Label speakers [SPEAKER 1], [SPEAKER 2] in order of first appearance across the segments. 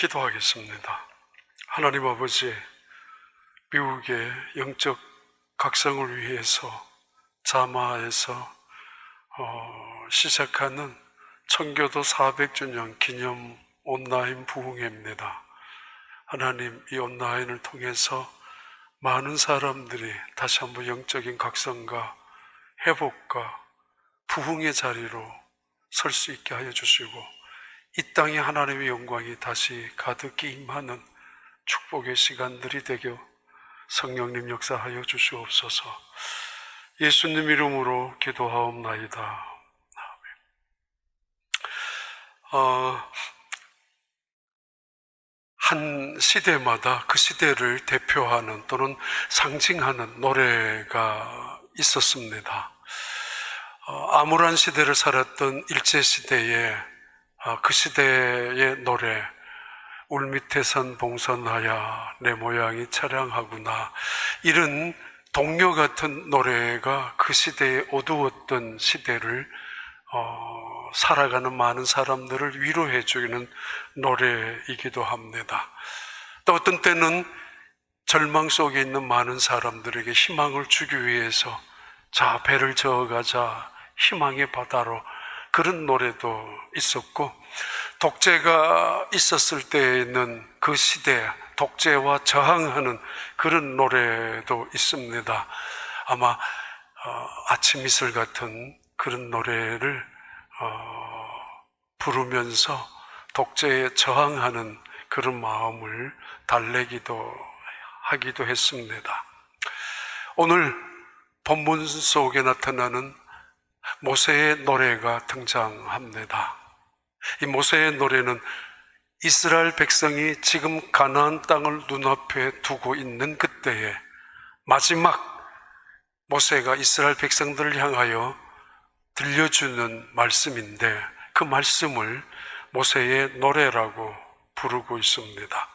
[SPEAKER 1] 기도하겠습니다. 하나님 아버지, 미국의 영적 각성을 위해서 자마에서 시작하는 청교도 400주년 기념 온라인 부흥회입니다. 하나님, 이 온라인을 통해서 많은 사람들이 다시 한번 영적인 각성과 회복과 부흥의 자리로 설 수 있게 하여 주시고, 이 땅에 하나님의 영광이 다시 가득히 임하는 축복의 시간들이 되게 성령님 역사하여 주시옵소서. 예수님 이름으로 기도하옵나이다. 한 시대마다 그 시대를 대표하는 또는 상징하는 노래가 있었습니다. 암울한 시대를 살았던 일제시대에 그 시대의 노래, 울밑에선 봉선하야 내 모양이 차량하구나, 이런 동요 같은 노래가 그 시대의 어두웠던 시대를 살아가는 많은 사람들을 위로해 주는 노래이기도 합니다. 또 어떤 때는 절망 속에 있는 많은 사람들에게 희망을 주기 위해서 자, 배를 저어가자, 희망의 바다로, 그런 노래도 있었고, 독재가 있었을 때에는 그 시대 독재와 저항하는 그런 노래도 있습니다. 아마 아침 이슬 같은 그런 노래를 부르면서 독재에 저항하는 그런 마음을 달래기도 하기도 했습니다. 오늘 본문 속에 나타나는 모세의 노래가 등장합니다. 이 모세의 노래는 이스라엘 백성이 지금 가나안 땅을 눈앞에 두고 있는 그때에 마지막 모세가 이스라엘 백성들을 향하여 들려주는 말씀인데, 그 말씀을 모세의 노래라고 부르고 있습니다.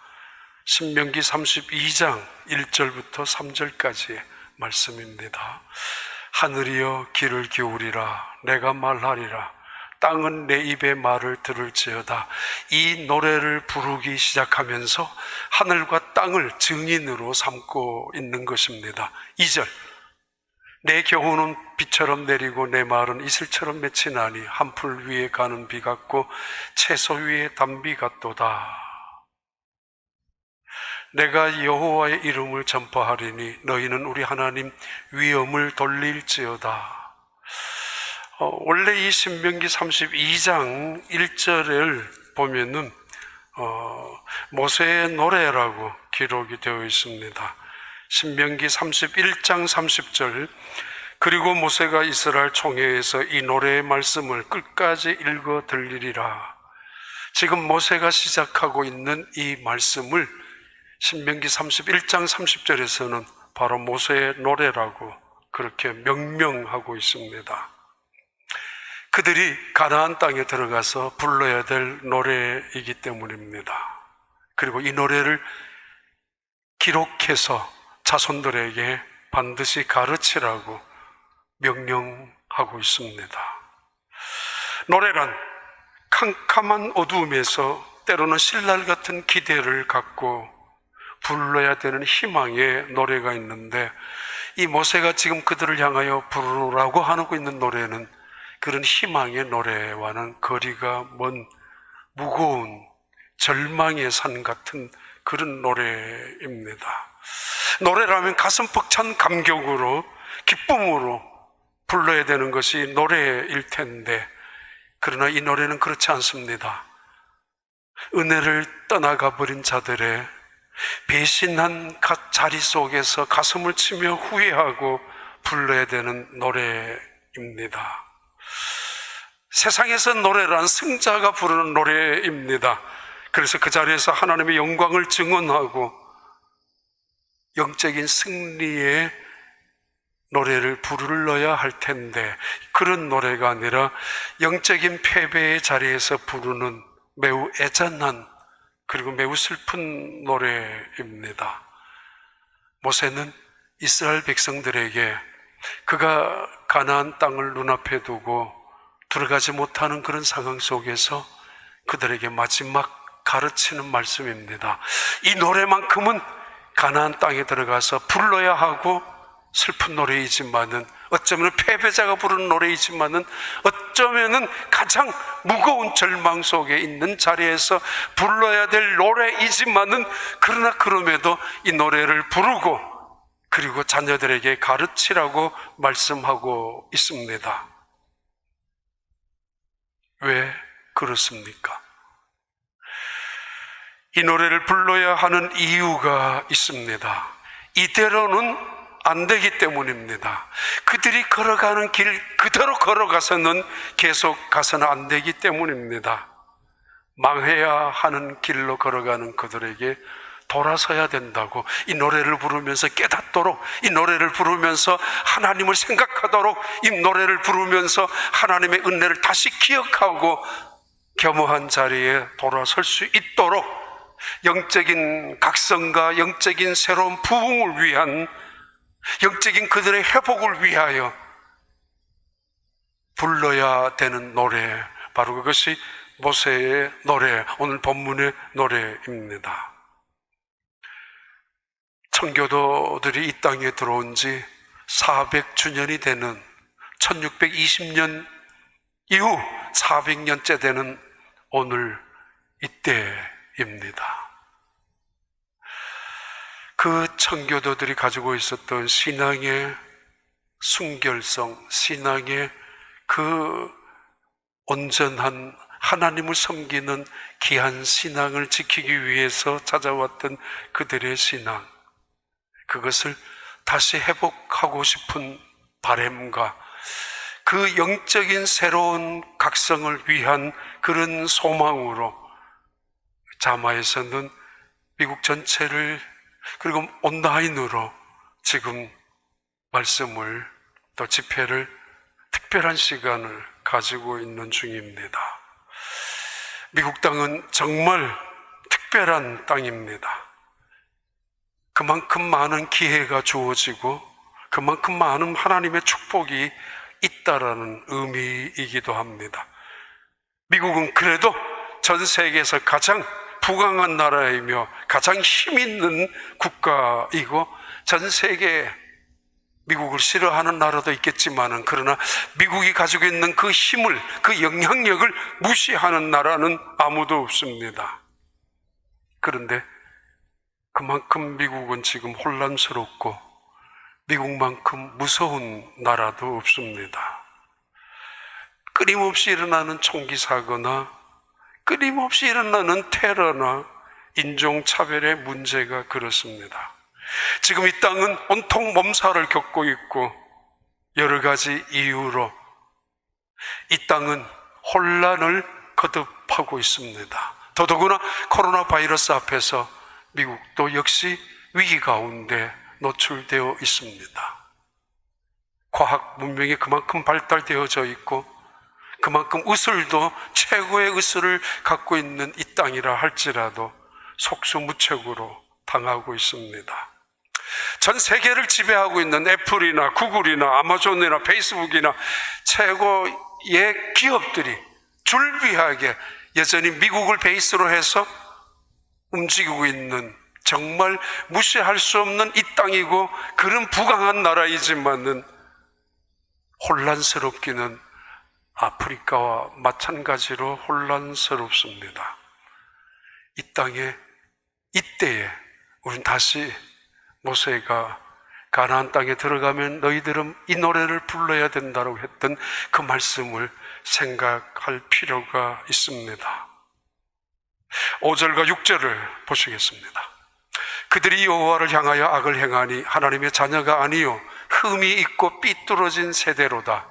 [SPEAKER 1] 신명기 32장 1절부터 3절까지의 말씀입니다. 하늘이여 귀를 기울이라, 내가 말하리라. 땅은 내 입의 말을 들을지어다. 이 노래를 부르기 시작하면서 하늘과 땅을 증인으로 삼고 있는 것입니다. 2절, 내 교훈은 비처럼 내리고 내 말은 이슬처럼 맺히나니 한풀 위에 가는 비 같고 채소 위에 단비 같도다. 내가 여호와의 이름을 전파하리니 너희는 우리 하나님 위엄을 돌릴지어다. 원래 이 신명기 32장 1절을 보면은 모세의 노래라고 기록이 되어 있습니다. 신명기 31장 30절, 그리고 모세가 이스라엘 총회에서 이 노래의 말씀을 끝까지 읽어 들리리라. 지금 모세가 시작하고 있는 이 말씀을 신명기 31장 30절에서는 바로 모세의 노래라고 그렇게 명명하고 있습니다. 그들이 가나안 땅에 들어가서 불러야 될 노래이기 때문입니다. 그리고 이 노래를 기록해서 자손들에게 반드시 가르치라고 명령하고 있습니다. 노래란 캄캄한 어두움에서 때로는 신랄 같은 기대를 갖고 불러야 되는 희망의 노래가 있는데, 이 모세가 지금 그들을 향하여 부르라고 하고 있는 노래는 그런 희망의 노래와는 거리가 먼 무거운 절망의 산 같은 그런 노래입니다. 노래라면 가슴 벅찬 감격으로, 기쁨으로 불러야 되는 것이 노래일 텐데, 그러나 이 노래는 그렇지 않습니다. 은혜를 떠나가 버린 자들의 배신한 자리 속에서 가슴을 치며 후회하고 불러야 되는 노래입니다. 세상에서 노래란 승자가 부르는 노래입니다. 그래서 그 자리에서 하나님의 영광을 증언하고 영적인 승리의 노래를 부르러야 할 텐데, 그런 노래가 아니라 영적인 패배의 자리에서 부르는 매우 애잔한, 그리고 매우 슬픈 노래입니다. 모세는 이스라엘 백성들에게 그가 가나안 땅을 눈앞에 두고 들어가지 못하는 그런 상황 속에서 그들에게 마지막 가르치는 말씀입니다. 이 노래만큼은 가나안 땅에 들어가서 불러야 하고 슬픈 노래이지만은, 어쩌면 패배자가 부르는 노래이지만은, 어쩌면은 가장 무거운 절망 속에 있는 자리에서 불러야 될 노래이지만은, 그러나 그럼에도 이 노래를 부르고 그리고 자녀들에게 가르치라고 말씀하고 있습니다. 왜 그렇습니까? 이 노래를 불러야 하는 이유가 있습니다. 이대로는 안 되기 때문입니다. 그들이 걸어가는 길 그대로 걸어가서는, 계속 가서는 안 되기 때문입니다. 망해야 하는 길로 걸어가는 그들에게 돌아서야 된다고 이 노래를 부르면서 깨닫도록, 이 노래를 부르면서 하나님을 생각하도록, 이 노래를 부르면서 하나님의 은혜를 다시 기억하고 겸허한 자리에 돌아설 수 있도록, 영적인 각성과 영적인 새로운 부흥을 위한, 영적인 그들의 회복을 위하여 불러야 되는 노래, 바로 그것이 모세의 노래, 오늘 본문의 노래입니다. 청교도들이 이 땅에 들어온 지 400주년이 되는 1620년 이후 400년째 되는 오늘 이때입니다. 그 청교도들이 가지고 있었던 신앙의 순결성, 신앙의 그 온전한 하나님을 섬기는 귀한 신앙을 지키기 위해서 찾아왔던 그들의 신앙, 그것을 다시 회복하고 싶은 바람과 그 영적인 새로운 각성을 위한 그런 소망으로 자마에서는 미국 전체를, 그리고 온라인으로 지금 말씀을, 또 집회를, 특별한 시간을 가지고 있는 중입니다. 미국 땅은 정말 특별한 땅입니다. 그만큼 많은 기회가 주어지고 그만큼 많은 하나님의 축복이 있다라는 의미이기도 합니다. 미국은 그래도 전 세계에서 가장 부강한 나라이며 가장 힘 있는 국가이고, 전 세계에 미국을 싫어하는 나라도 있겠지만은, 그러나 미국이 가지고 있는 그 힘을, 그 영향력을 무시하는 나라는 아무도 없습니다. 그런데 그만큼 미국은 지금 혼란스럽고 미국만큼 무서운 나라도 없습니다. 끊임없이 일어나는 총기 사고나 끊임없이 일어나는 테러나 인종차별의 문제가 그렇습니다. 지금 이 땅은 온통 몸살을 겪고 있고, 여러 가지 이유로 이 땅은 혼란을 거듭하고 있습니다. 더더구나 코로나 바이러스 앞에서 미국도 역시 위기 가운데 노출되어 있습니다. 과학 문명이 그만큼 발달되어져 있고, 그만큼 의술도 최고의 의술을 갖고 있는 이 땅이라 할지라도 속수무책으로 당하고 있습니다. 전 세계를 지배하고 있는 애플이나 구글이나 아마존이나 페이스북이나 최고의 기업들이 줄비하게 여전히 미국을 베이스로 해서 움직이고 있는, 정말 무시할 수 없는 이 땅이고, 그런 부강한 나라이지만은 혼란스럽기는 아프리카와 마찬가지로 혼란스럽습니다. 이 땅에, 이때에 우린 다시 모세가 가나안 땅에 들어가면 너희들은 이 노래를 불러야 된다고 했던 그 말씀을 생각할 필요가 있습니다. 5절과 6절을 보시겠습니다. 그들이 여호와를 향하여 악을 행하니 하나님의 자녀가 아니요 흠이 있고 삐뚤어진 세대로다.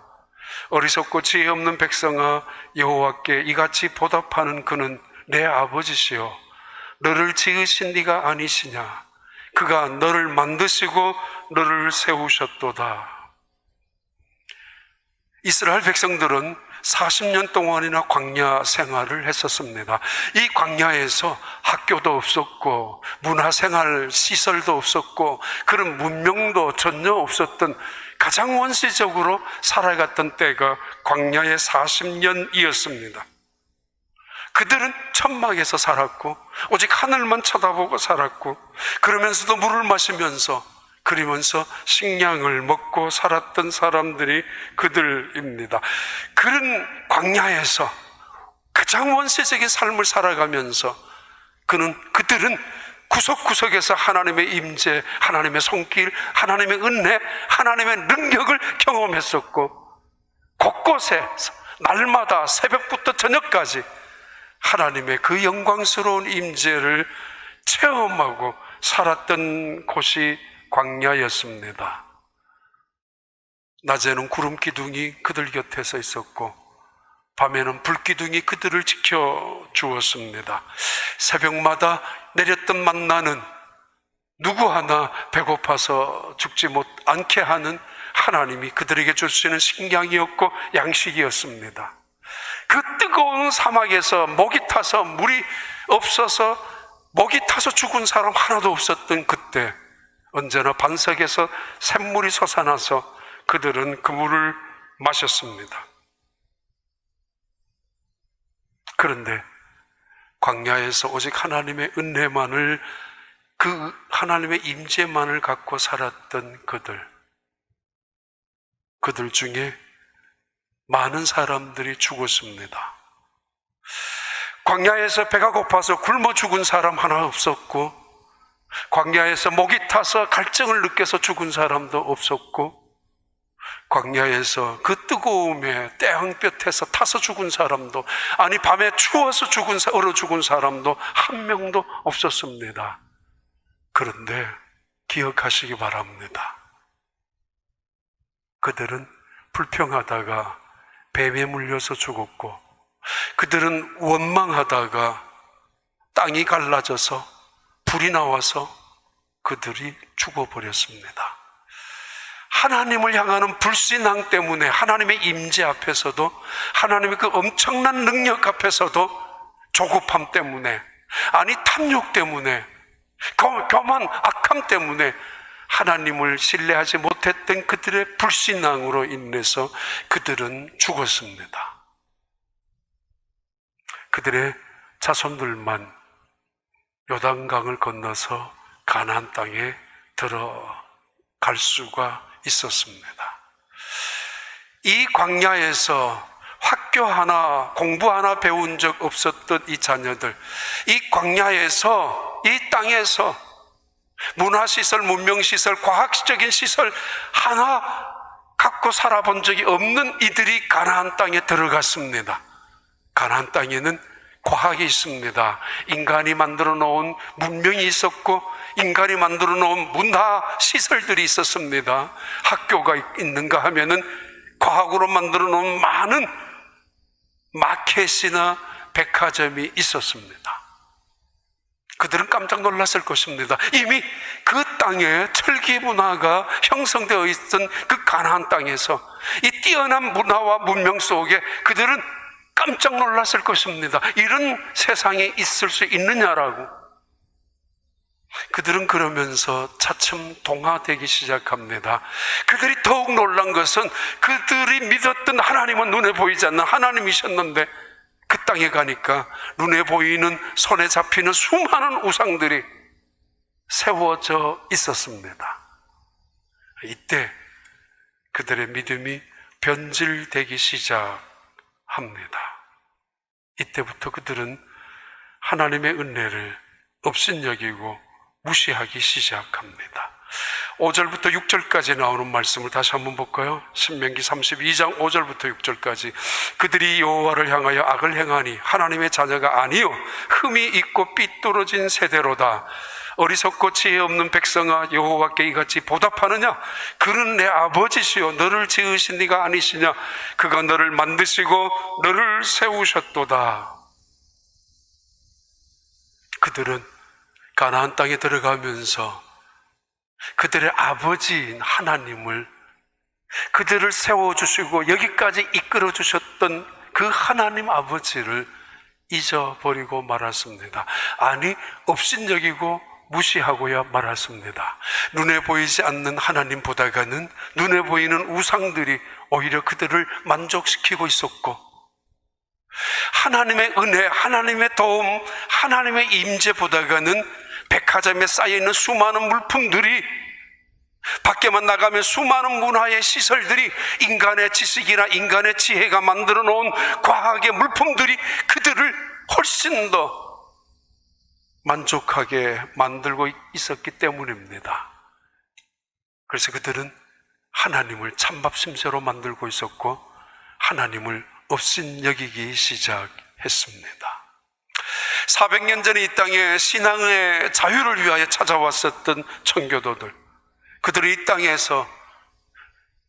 [SPEAKER 1] 어리석고 지혜 없는 백성아, 여호와께 이같이 보답하는 그는 내 아버지시요 너를 지으신 네가 아니시냐. 그가 너를 만드시고 너를 세우셨도다. 이스라엘 백성들은 40년 동안이나 광야 생활을 했었습니다. 이 광야에서 학교도 없었고 문화생활 시설도 없었고 그런 문명도 전혀 없었던, 가장 원시적으로 살아갔던 때가 광야의 40년이었습니다. 그들은 천막에서 살았고 오직 하늘만 쳐다보고 살았고, 그러면서도 물을 마시면서 그러면서 식량을 먹고 살았던 사람들이 그들입니다. 그런 광야에서 가장 원시적인 삶을 살아가면서 그들은 구석구석에서 하나님의 임재, 하나님의 손길, 하나님의 은혜, 하나님의 능력을 경험했었고, 곳곳에 날마다 새벽부터 저녁까지 하나님의 그 영광스러운 임재를 체험하고 살았던 곳이 광야였습니다. 낮에는 구름 기둥이 그들 곁에서 있었고 밤에는 불 기둥이 그들을 지켜주었습니다. 새벽마다 내렸던 만나는 누구 하나 배고파서 죽지 않게 하는 하나님이 그들에게 줄 수 있는 식량이었고 양식이었습니다. 그 뜨거운 사막에서 목이 타서 물이 없어서 목이 타서 죽은 사람 하나도 없었던 그때, 언제나 반석에서 샘물이 솟아나서 그들은 그 물을 마셨습니다. 그런데 광야에서 오직 하나님의 은혜만을, 그 하나님의 임재만을 갖고 살았던 그들 중에 많은 사람들이 죽었습니다. 광야에서 배가 고파서 굶어 죽은 사람 하나 없었고, 광야에서 목이 타서 갈증을 느껴서 죽은 사람도 없었고, 광야에서 그 뜨거움에 태양볕에서 타서 죽은 사람도, 아니 밤에 추워서 얼어 죽은 사람도 한 명도 없었습니다. 그런데 기억하시기 바랍니다. 그들은 불평하다가 뱀에 물려서 죽었고, 그들은 원망하다가 땅이 갈라져서 불이 나와서 그들이 죽어버렸습니다. 하나님을 향하는 불신앙 때문에, 하나님의 임재 앞에서도, 하나님의 그 엄청난 능력 앞에서도 조급함 때문에, 아니 탐욕 때문에, 교만, 악함 때문에 하나님을 신뢰하지 못했던 그들의 불신앙으로 인해서 그들은 죽었습니다. 그들의 자손들만 요단강을 건너서 가나안 땅에 들어갈 수가 있었습니다. 이 광야에서 학교 하나, 공부 하나 배운 적 없었던 이 자녀들, 이 광야에서, 이 땅에서 문화시설, 문명시설, 과학적인 시설 하나 갖고 살아본 적이 없는 이들이 가나안 땅에 들어갔습니다. 가나안 땅에는 과학이 있습니다. 인간이 만들어 놓은 문명이 있었고, 인간이 만들어 놓은 문화시설들이 있었습니다. 학교가 있는가 하면은 과학으로 만들어 놓은 많은 마켓이나 백화점이 있었습니다. 그들은 깜짝 놀랐을 것입니다. 이미 그 땅에 철기 문화가 형성되어 있던 그 가나안 땅에서 이 뛰어난 문화와 문명 속에 그들은 깜짝 놀랐을 것입니다. 이런 세상에 있을 수 있느냐라고. 그들은 그러면서 차츰 동화되기 시작합니다. 그들이 더욱 놀란 것은 그들이 믿었던 하나님은 눈에 보이지 않는 하나님이셨는데, 그 땅에 가니까 눈에 보이는, 손에 잡히는 수많은 우상들이 세워져 있었습니다. 이때 그들의 믿음이 변질되기 시작합니다. 이때부터 그들은 하나님의 은혜를 업신여기고 무시하기 시작합니다. 5절부터 6절까지 나오는 말씀을 다시 한번 볼까요? 신명기 32장 5절부터 6절까지. 그들이 여호와를 향하여 악을 행하니 하나님의 자녀가 아니요 흠이 있고 삐뚤어진 세대로다. 어리석고 지혜 없는 백성아, 여호와께 이같이 보답하느냐? 그는 내 아버지시요 너를 지으신 이가 아니시냐? 그가 너를 만드시고 너를 세우셨도다. 그들은 가나안 땅에 들어가면서 그들의 아버지인 하나님을, 그들을 세워주시고 여기까지 이끌어주셨던 그 하나님 아버지를 잊어버리고 말았습니다. 아니, 업신여기고 무시하고야 말았습니다. 눈에 보이지 않는 하나님보다는 눈에 보이는 우상들이 오히려 그들을 만족시키고 있었고, 하나님의 은혜, 하나님의 도움, 하나님의 임재보다가는 백화점에 쌓여있는 수많은 물품들이, 밖에만 나가면 수많은 문화의 시설들이, 인간의 지식이나 인간의 지혜가 만들어 놓은 과학의 물품들이 그들을 훨씬 더 만족하게 만들고 있었기 때문입니다. 그래서 그들은 하나님을 찬밥심새로 만들고 있었고 하나님을 업신여기기 시작했습니다. 400년 전에 이 땅에 신앙의 자유를 위하여 찾아왔었던 청교도들, 그들이 이 땅에서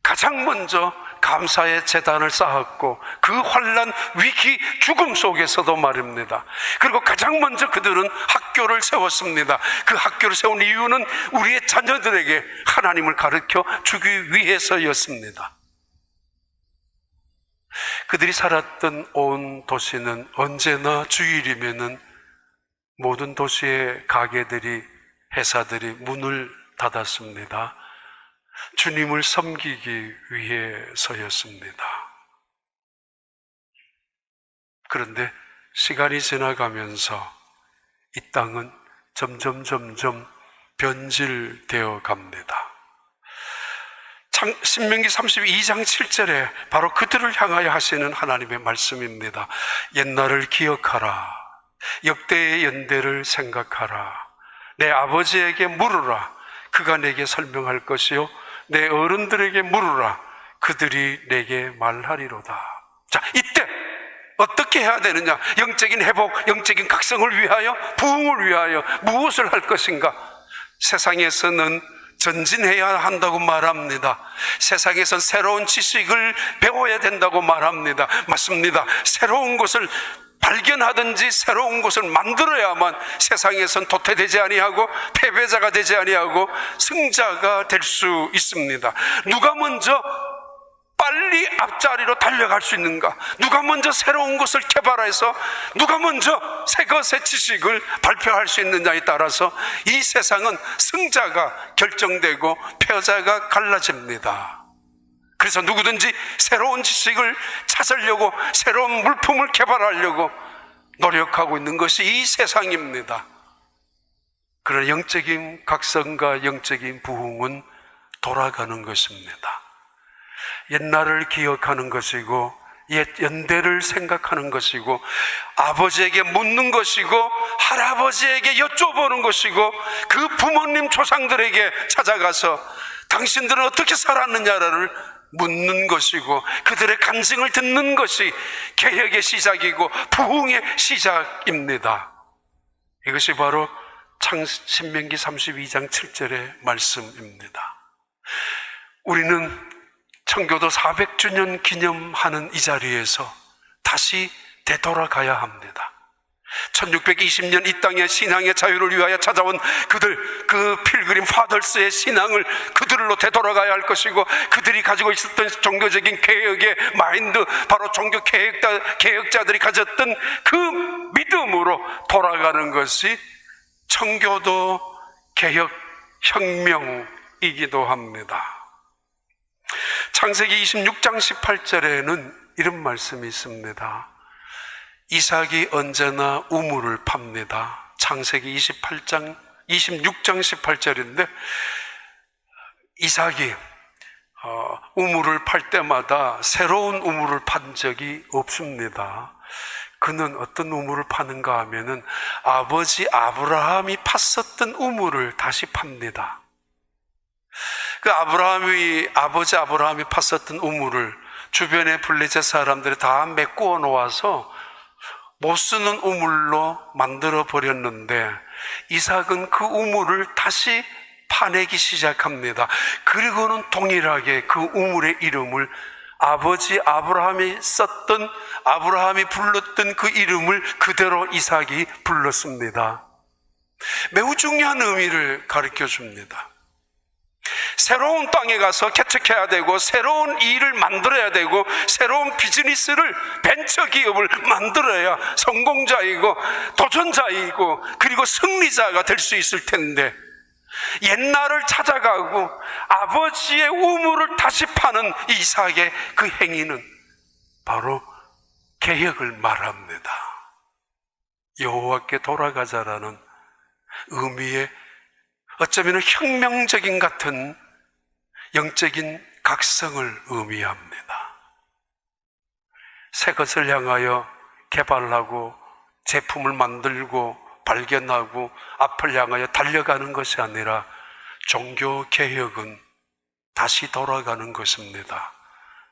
[SPEAKER 1] 가장 먼저 감사의 제단을 쌓았고 그 환난, 위기, 죽음 속에서도 말입니다. 그리고 가장 먼저 그들은 학교를 세웠습니다. 그 학교를 세운 이유는 우리의 자녀들에게 하나님을 가르쳐 주기 위해서였습니다. 그들이 살았던 온 도시는 언제나 주일이면은 모든 도시의 가게들이, 회사들이 문을 닫았습니다. 주님을 섬기기 위해서였습니다. 그런데 시간이 지나가면서 이 땅은 점점 변질되어 갑니다. 신명기 32장 7절에 바로 그들을 향하여 하시는 하나님의 말씀입니다. 옛날을 기억하라. 역대의 연대를 생각하라. 내 아버지에게 물으라. 그가 내게 설명할 것이요 내 어른들에게 물으라. 그들이 내게 말하리로다. 자, 이때 어떻게 해야 되느냐? 영적인 회복, 영적인 각성을 위하여, 부흥을 위하여 무엇을 할 것인가? 세상에서는 전진해야 한다고 말합니다. 세상에선 새로운 지식을 배워야 된다고 말합니다. 맞습니다. 새로운 것을 발견하든지 새로운 것을 만들어야만 세상에선 도태되지 아니하고 패배자가 되지 아니하고 승자가 될 수 있습니다. 누가 먼저 빨리 앞자리로 달려갈 수 있는가? 누가 먼저 새로운 것을 개발해서 누가 먼저 새 것의 지식을 발표할 수 있느냐에 따라서 이 세상은 승자가 결정되고 패자가 갈라집니다. 그래서 누구든지 새로운 지식을 찾으려고, 새로운 물품을 개발하려고 노력하고 있는 것이 이 세상입니다. 그러나 영적인 각성과 영적인 부흥은 돌아가는 것입니다. 옛날을 기억하는 것이고 옛 연대를 생각하는 것이고 아버지에게 묻는 것이고 할아버지에게 여쭤보는 것이고 그 부모님 조상들에게 찾아가서 당신들은 어떻게 살았느냐를 묻는 것이고 그들의 간증을 듣는 것이 개혁의 시작이고 부흥의 시작입니다. 이것이 바로 신명기 32장 7절의 말씀입니다. 우리는 청교도 400주년 기념하는 이 자리에서 다시 되돌아가야 합니다. 1620년 이 땅의 신앙의 자유를 위하여 찾아온 그들, 그 필그림 파더스의 신앙을 그들로 되돌아가야 할 것이고 그들이 가지고 있었던 종교적인 개혁의 마인드, 바로 종교 개혁자들이 가졌던 그 믿음으로 돌아가는 것이 청교도 개혁 혁명이기도 합니다. 창세기 26장 18절에는 이런 말씀이 있습니다. 이삭이 언제나 우물을 팝니다. 창세기 26장 18절인데 이삭이 우물을 팔 때마다 새로운 우물을 판 적이 없습니다. 그는 어떤 우물을 파는가 하면은 아버지 아브라함이 팠었던 우물을 다시 팝니다. 그 아버지 아브라함이 팠었던 우물을 주변의 블레셋 사람들이 다 메꾸어 놓아서 못 쓰는 우물로 만들어 버렸는데 이삭은 그 우물을 다시 파내기 시작합니다. 그리고는 동일하게 그 우물의 이름을 아버지 아브라함이 불렀던 그 이름을 그대로 이삭이 불렀습니다. 매우 중요한 의미를 가르쳐 줍니다. 새로운 땅에 가서 개척해야 되고 새로운 일을 만들어야 되고 새로운 비즈니스를, 벤처기업을 만들어야 성공자이고 도전자이고 그리고 승리자가 될 수 있을 텐데 옛날을 찾아가고 아버지의 우물을 다시 파는 이삭의 그 행위는 바로 개혁을 말합니다. 여호와께 돌아가자라는 의미의 어쩌면 혁명적인 같은 영적인 각성을 의미합니다. 새 것을 향하여 개발하고 제품을 만들고 발견하고 앞을 향하여 달려가는 것이 아니라 종교 개혁은 다시 돌아가는 것입니다.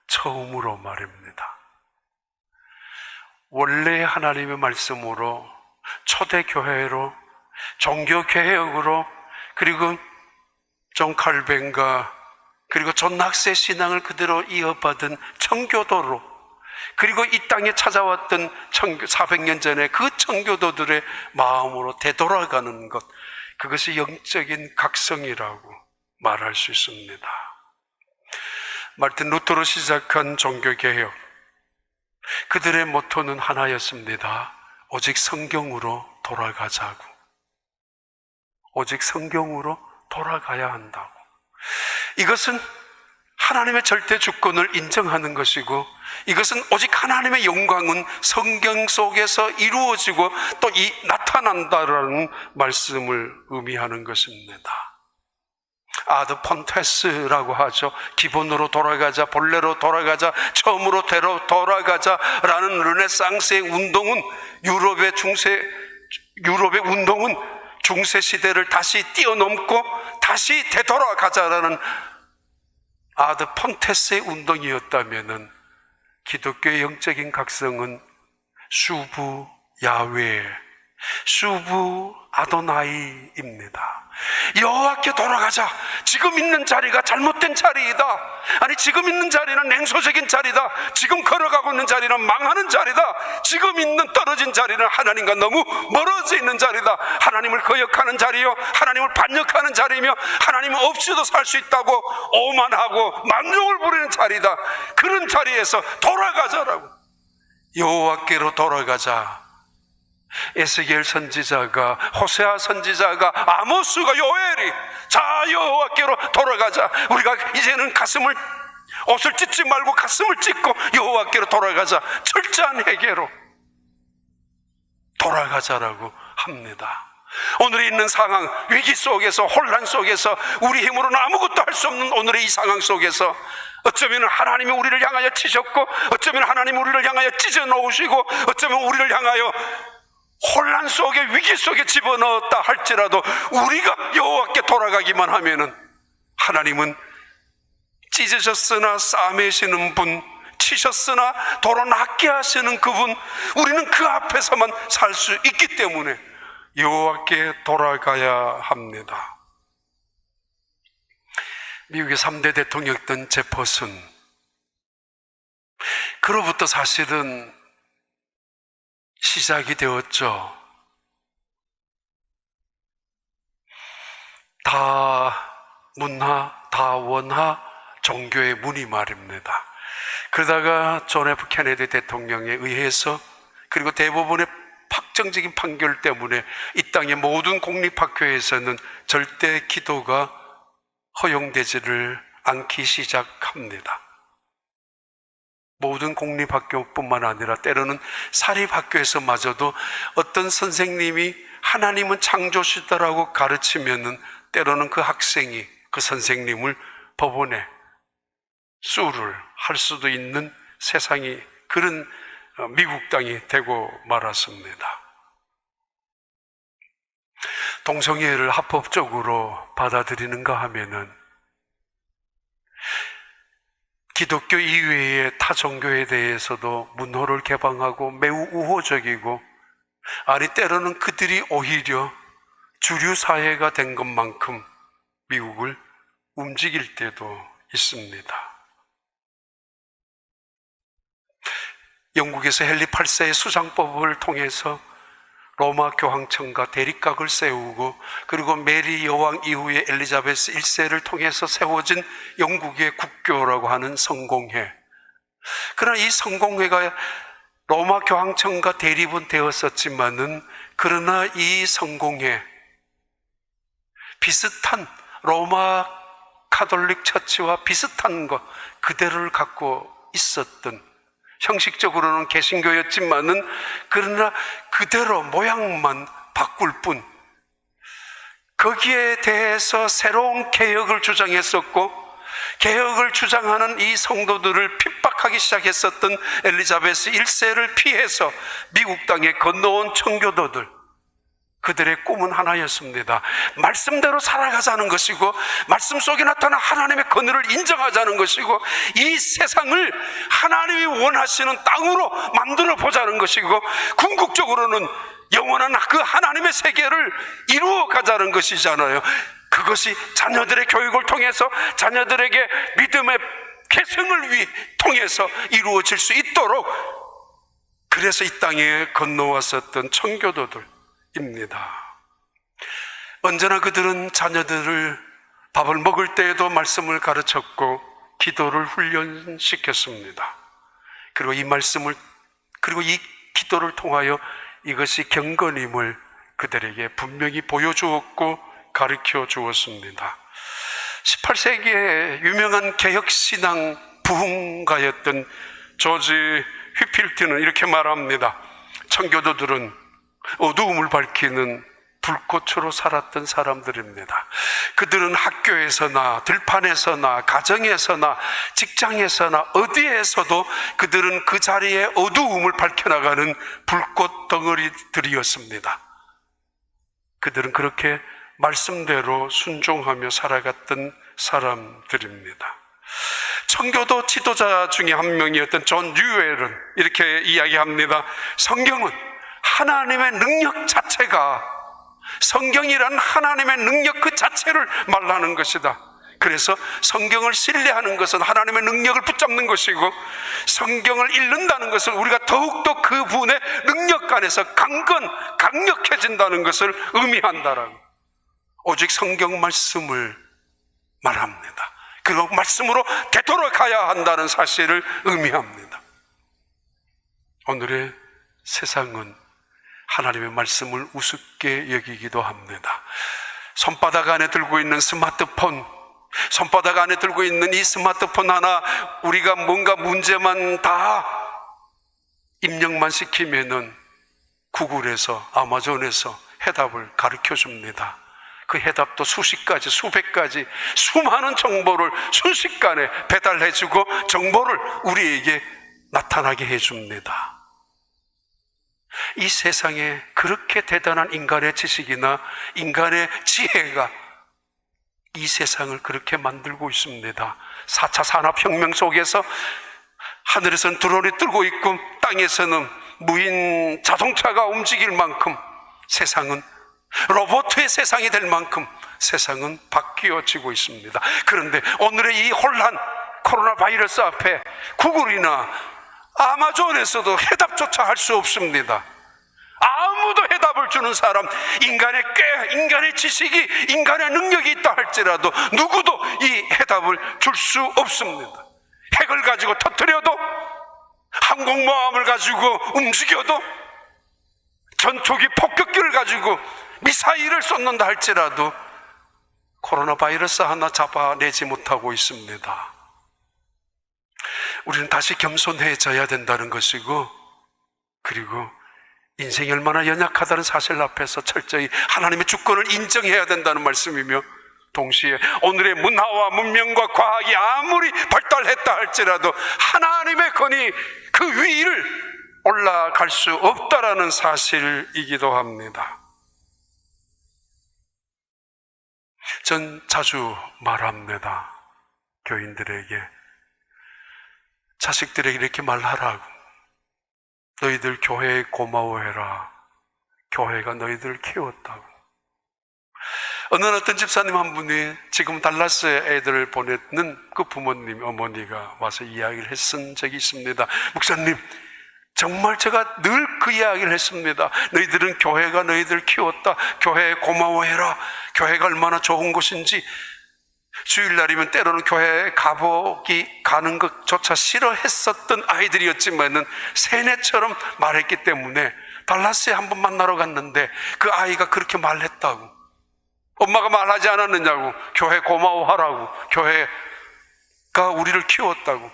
[SPEAKER 1] 처음으로 말입니다. 원래 하나님의 말씀으로 초대교회로 종교 개혁으로 그리고 존 칼빈과 그리고 존 낙스의 신앙을 그대로 이어받은 청교도로 그리고 이 땅에 찾아왔던 400년 전에 그 청교도들의 마음으로 되돌아가는 것, 그것이 영적인 각성이라고 말할 수 있습니다. 마르틴 루터로 시작한 종교개혁, 그들의 모토는 하나였습니다. 오직 성경으로 돌아가자고, 오직 성경으로 돌아가야 한다고. 이것은 하나님의 절대 주권을 인정하는 것이고, 이것은 오직 하나님의 영광은 성경 속에서 이루어지고 또 나타난다라는 말씀을 의미하는 것입니다. 아드 폰테스라고 하죠. 기본으로 돌아가자, 본래로 돌아가자, 처음으로 돌아가자라는 르네상스의 운동은 유럽의 운동은 중세 시대를 다시 뛰어넘고 다시 되돌아가자라는 아드 폰테스의 운동이었다면은 기독교의 영적인 각성은 수부 야훼, 수부 아도나이입니다. 여호와께 돌아가자. 지금 있는 자리가 잘못된 자리이다. 아니, 지금 있는 자리는 냉소적인 자리다. 지금 걸어가고 있는 자리는 망하는 자리다. 지금 있는 떨어진 자리는 하나님과 너무 멀어져 있는 자리다. 하나님을 거역하는 자리요, 하나님을 반역하는 자리며 하나님 없이도 살 수 있다고 오만하고 만족을 부리는 자리다. 그런 자리에서 돌아가자라고, 여호와께로 돌아가자. 에스겔 선지자가, 호세아 선지자가, 아모스가, 요엘이 자 여호와께로 돌아가자. 우리가 이제는 옷을 찢지 말고 가슴을 찢고 여호와께로 돌아가자. 철저한 회개로 돌아가자라고 합니다. 오늘에 있는 상황, 위기 속에서, 혼란 속에서, 우리 힘으로는 아무것도 할 수 없는 오늘의 이 상황 속에서 어쩌면 하나님이 우리를 향하여 치셨고, 어쩌면 하나님이 우리를 향하여 찢어 놓으시고, 어쩌면 우리를 향하여 혼란 속에, 위기 속에 집어넣었다 할지라도 우리가 여호와께 돌아가기만 하면은 하나님은 찢으셨으나 싸매시는 분, 치셨으나 도로 낫게 하시는 그분, 우리는 그 앞에서만 살 수 있기 때문에 여호와께 돌아가야 합니다. 미국의 3대 대통령이었던 제퍼슨, 그로부터 사실은 시작이 되었죠. 다문화, 다원화 종교의 문이 말입니다. 그러다가 존 F 케네디 대통령에 의해서, 그리고 대법원의 확정적인 판결 때문에 이 땅의 모든 공립학교에서는 절대 기도가 허용되지를 않기 시작합니다. 모든 공립학교뿐만 아니라 때로는 사립학교에서마저도 어떤 선생님이 하나님은 창조주다라고 가르치면은 때로는 그 학생이 그 선생님을 법원에 수를 할 수도 있는 세상이, 그런 미국 땅이 되고 말았습니다. 동성애를 합법적으로 받아들이는가 하면은 기독교 이외의 타 종교에 대해서도 문호를 개방하고 매우 우호적이고, 아니 때로는 그들이 오히려 주류 사회가 된 것만큼 미국을 움직일 때도 있습니다. 영국에서 헨리 8세의 수장법을 통해서 로마 교황청과 대립각을 세우고, 그리고 메리 여왕 이후에 엘리자베스 1세를 통해서 세워진 영국의 국교라고 하는 성공회. 그러나 이 성공회가 로마 교황청과 대립은 되었었지만은, 그러나 이 성공회 비슷한 로마 카톨릭 처치와 비슷한 것 그대로를 갖고 있었던 형식적으로는 개신교였지만은 그러나 그대로 모양만 바꿀 뿐, 거기에 대해서 새로운 개혁을 주장했었고, 개혁을 주장하는 이 성도들을 핍박하기 시작했었던 엘리자베스 1세를 피해서 미국 땅에 건너온 청교도들, 그들의 꿈은 하나였습니다. 말씀대로 살아가자는 것이고, 말씀 속에 나타난 하나님의 권위를 인정하자는 것이고, 이 세상을 하나님이 원하시는 땅으로 만들어 보자는 것이고, 궁극적으로는 영원한 그 하나님의 세계를 이루어 가자는 것이잖아요. 그것이 자녀들의 교육을 통해서, 자녀들에게 믿음의 계승을 통해서 이루어질 수 있도록, 그래서 이 땅에 건너왔었던 청교도들입니다. 언제나 그들은 자녀들을 밥을 먹을 때에도 말씀을 가르쳤고 기도를 훈련시켰습니다. 그리고 이 말씀을, 그리고 이 기도를 통하여 이것이 경건임을 그들에게 분명히 보여주었고 가르쳐 주었습니다. 18세기에 유명한 개혁신앙 부흥가였던 조지 휘필트는 이렇게 말합니다. 청교도들은 어두움을 밝히는 불꽃으로 살았던 사람들입니다. 그들은 학교에서나 들판에서나 가정에서나 직장에서나 어디에서도 그들은 그 자리에 어두움을 밝혀나가는 불꽃 덩어리들이었습니다. 그들은 그렇게 말씀대로 순종하며 살아갔던 사람들입니다. 청교도 지도자 중에 한 명이었던 존 뉴웰은 이렇게 이야기합니다. 성경은 하나님의 능력 자체가, 성경이란 하나님의 능력 그 자체를 말하는 것이다. 그래서 성경을 신뢰하는 것은 하나님의 능력을 붙잡는 것이고, 성경을 읽는다는 것은 우리가 더욱더 그분의 능력 안에서 강력해진다는 것을 의미한다라고, 오직 성경 말씀을 말합니다. 그리고 말씀으로 되돌아가야 한다는 사실을 의미합니다. 오늘의 세상은 하나님의 말씀을 우습게 여기기도 합니다. 손바닥 안에 들고 있는 스마트폰, 손바닥 안에 들고 있는 이 스마트폰 하나, 우리가 뭔가 문제만 다 입력만 시키면은 구글에서, 아마존에서 해답을 가르쳐 줍니다. 그 해답도 수십 가지, 수백 가지, 수많은 정보를 순식간에 배달해주고 정보를 우리에게 나타나게 해줍니다. 이 세상에 그렇게 대단한 인간의 지식이나 인간의 지혜가 이 세상을 그렇게 만들고 있습니다. 4차 산업혁명 속에서 하늘에서는 드론이 뜨고 있고 땅에서는 무인 자동차가 움직일 만큼 세상은, 로봇의 세상이 될 만큼 세상은 바뀌어지고 있습니다. 그런데 오늘의 이 혼란, 코로나 바이러스 앞에 구글이나 아마존에서도 해답조차 할 수 없습니다. 아무도 해답을 주는 사람, 인간의 지식이, 인간의 능력이 있다 할지라도 누구도 이 해답을 줄 수 없습니다. 핵을 가지고 터뜨려도, 항공모함을 가지고 움직여도, 전초기 폭격기를 가지고 미사일을 쏟는다 할지라도 코로나 바이러스 하나 잡아내지 못하고 있습니다. 우리는 다시 겸손해져야 된다는 것이고, 그리고 인생이 얼마나 연약하다는 사실 앞에서 철저히 하나님의 주권을 인정해야 된다는 말씀이며, 동시에 오늘의 문화와 문명과 과학이 아무리 발달했다 할지라도 하나님의 권위, 그 위를 올라갈 수 없다라는 사실이기도 합니다. 전 자주 말합니다. 교인들에게, 자식들에게 이렇게 말하라고. 너희들 교회에 고마워해라. 교회가 너희들을 키웠다고. 어느 어떤 집사님 한 분이 지금 달라스에 애들을 보냈는 그 부모님, 어머니가 와서 이야기를 했은 적이 있습니다. 목사님, 정말 제가 늘 그 이야기를 했습니다. 너희들은 교회가 너희들 키웠다. 교회에 고마워해라. 교회가 얼마나 좋은 곳인지. 주일날이면 때로는 교회에 가는 것조차 싫어했었던 아이들이었지만은 세뇌처럼 말했기 때문에 달라스에 한번 만나러 갔는데 그 아이가 그렇게 말했다고. 엄마가 말하지 않았느냐고. 교회 고마워하라고. 교회가 우리를 키웠다고.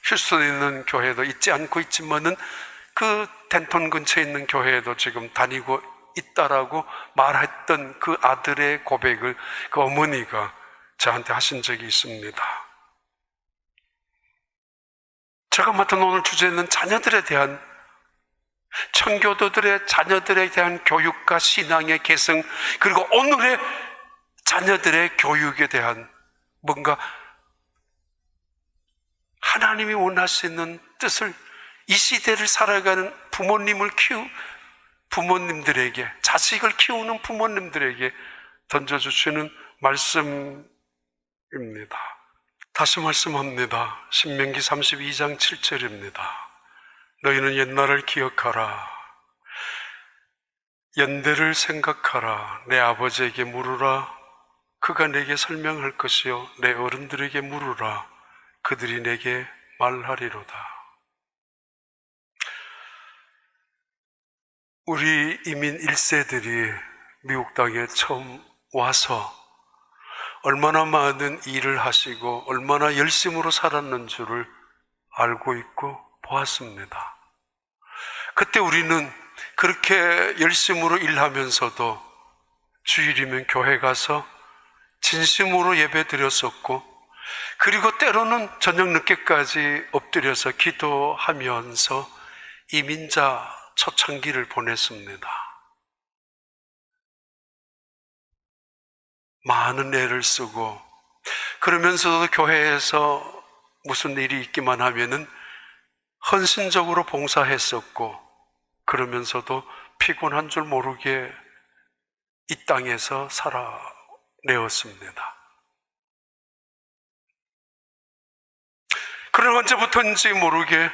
[SPEAKER 1] 휴스턴에 있는 교회도 잊지 않고 있지만은 그 덴톤 근처에 있는 교회에도 지금 다니고 있다라고 말했던 그 아들의 고백을 그 어머니가 저한테 하신 적이 있습니다. 제가 맡은 오늘 주제는 자녀들에 대한, 청교도들의 자녀들에 대한 교육과 신앙의 계승, 그리고 오늘의 자녀들의 교육에 대한 뭔가 하나님이 원하시는 뜻을 이 시대를 살아가는 부모님들에게, 자식을 키우는 부모님들에게 던져주시는 말씀입니다. 다시 말씀합니다. 신명기 32장 7절입니다. 너희는 옛날을 기억하라. 연대를 생각하라. 내 아버지에게 물으라. 그가 내게 설명할 것이요. 내 어른들에게 물으라. 그들이 내게 말하리로다. 우리 이민 1세들이 미국 땅에 처음 와서 얼마나 많은 일을 하시고 얼마나 열심으로 살았는 줄을 알고 있고 보았습니다. 그때 우리는 그렇게 열심으로 일하면서도 주일이면 교회 가서 진심으로 예배 드렸었고, 그리고 때로는 저녁 늦게까지 엎드려서 기도하면서 이민자 초창기를 보냈습니다. 많은 애를 쓰고, 그러면서도 교회에서 무슨 일이 있기만 하면은 헌신적으로 봉사했었고, 그러면서도 피곤한 줄 모르게 이 땅에서 살아내었습니다. 그러나 언제부터인지 모르게